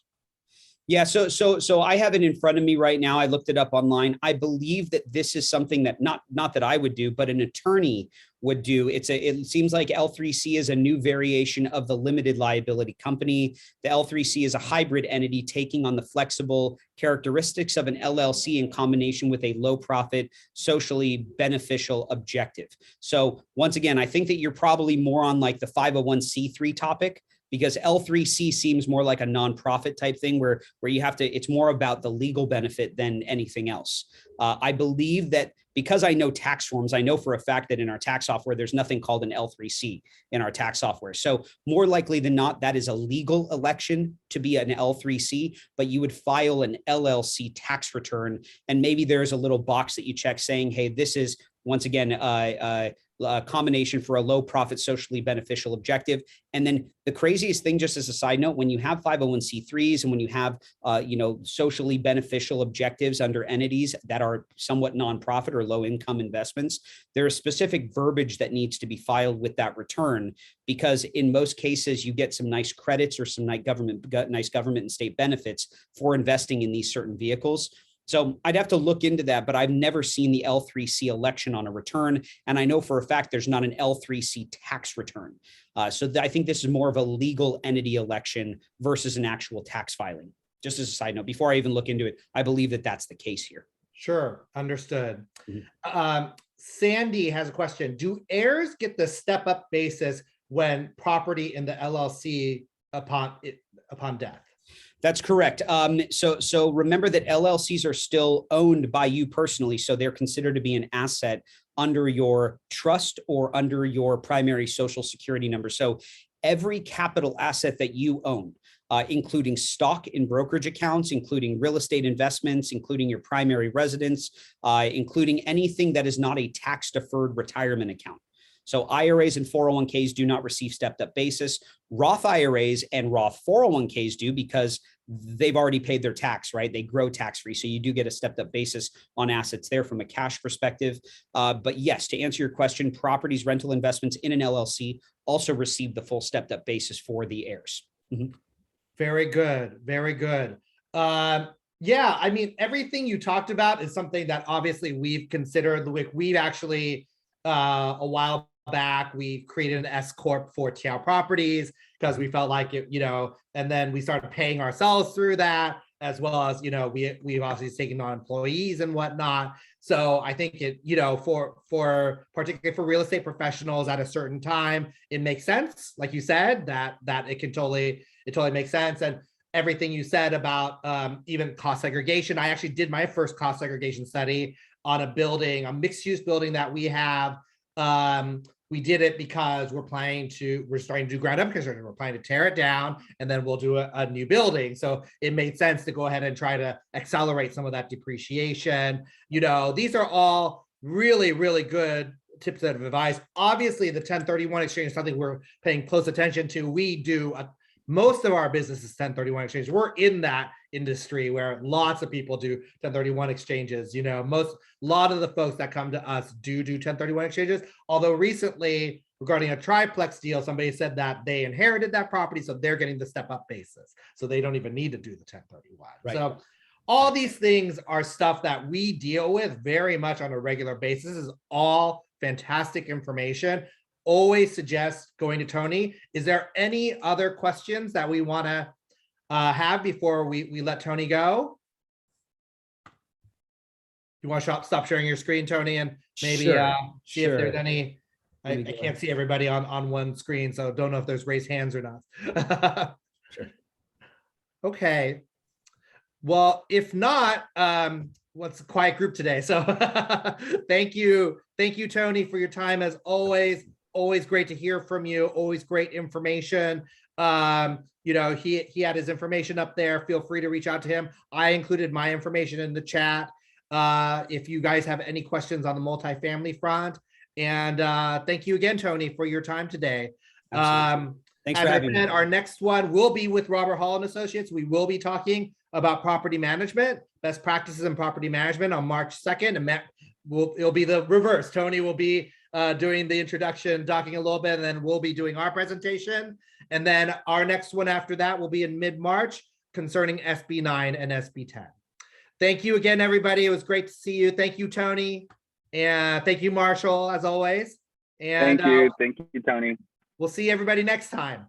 Yeah, so I have it in front of me right now. I looked it up online. I believe that this is something that not that I would do, but an attorney would do. It seems like L3C is a new variation of the limited liability company. The L3C is a hybrid entity taking on the flexible characteristics of an LLC in combination with a low profit, socially beneficial objective. So once again, I think that you're probably more on like the 501c3 topic, because L3C seems more like a nonprofit type thing where you have to, it's more about the legal benefit than anything else. I believe that because I know tax forms, I know for a fact that in our tax software, there's nothing called an L3C in our tax software. So more likely than not, that is a legal election to be an L3C, but you would file an LLC tax return. And maybe there's a little box that you check saying, hey, this is, once again, a combination for a low profit, socially beneficial objective. And then the craziest thing, just as a side note, when you have 501c3s and when you have, socially beneficial objectives under entities that are somewhat nonprofit or low income investments, there is specific verbiage that needs to be filed with that return, because in most cases you get some nice credits or some nice government and state benefits for investing in these certain vehicles. So I'd have to look into that, but I've never seen the L3C election on a return. And I know for a fact there's not an L3C tax return. So I think this is more of a legal entity election versus an actual tax filing. Just as a side note, before I even look into it, I believe that that's the case here. Sure, understood. Sandy has a question. Do heirs get the step-up basis when property in the LLC upon death? That's correct. So remember that LLCs are still owned by you personally, so they're considered to be an asset under your trust or under your primary social security number. So every capital asset that you own, including stock in brokerage accounts, including real estate investments, including your primary residence, including anything that is not a tax deferred retirement account. So IRAs and 401ks do not receive stepped up basis. Roth IRAs and Roth 401ks do, because they've already paid their tax, right? They grow tax free. So you do get a stepped up basis on assets there from a cash perspective. But yes, to answer your question, properties, rental investments in an LLC also receive the full stepped up basis for the heirs. Very good. Very good. Yeah, I mean, everything you talked about is something that obviously we've considered. We've actually, a while back, we created an S Corp for TR Properties because we felt like it, and then we started paying ourselves through that, as well as, we've obviously taken on employees and whatnot. So I think it, for particularly for real estate professionals at a certain time, it makes sense. Like you said, that it totally makes sense. And everything you said about even cost segregation, I actually did my first cost segregation study on a mixed use building that we have. We did it because we're starting to do ground up construction. We're planning to tear it down and then we'll do a new building. So it made sense to go ahead and try to accelerate some of that depreciation. These are all really, really good tips of advice. Obviously, the 1031 exchange is something we're paying close attention to. We do most of our business is 1031 exchange. We're in that industry where lots of people do 1031 exchanges. A lot of the folks that come to us do 1031 exchanges. Although recently, regarding a triplex deal, somebody said that they inherited that property, so they're getting the step up basis. So they don't even need to do the 1031. Right. So all these things are stuff that we deal with very much on a regular basis. This is all fantastic information. Always suggest going to Tony. Is there any other questions that we want to have before we let Tony go? You want to stop sharing your screen, Tony, and maybe see if there's any. I can't see everybody on one screen, so don't know if there's raised hands or not. Sure. Okay. Well, if not, what's a quiet group today? So thank you, Tony, for your time as always. Always great to hear from you. Always great information. He had his information up there. Feel free to reach out to him. I included my information in the chat. If you guys have any questions on the multifamily front. And thank you again, Tony, for your time today. Thanks for having me. Our next one will be with Robert Hall and Associates. We will be talking about property management, best practices in property management on March 2nd. And it'll be the reverse. Tony will be doing the introduction, talking a little bit, and then we'll be doing our presentation. And then our next one after that will be in mid-March concerning SB 9 and SB 10. Thank you again, everybody. It was great to see you. Thank you, Tony. And thank you, Marshall, as always. And thank you, Tony. We'll see everybody next time.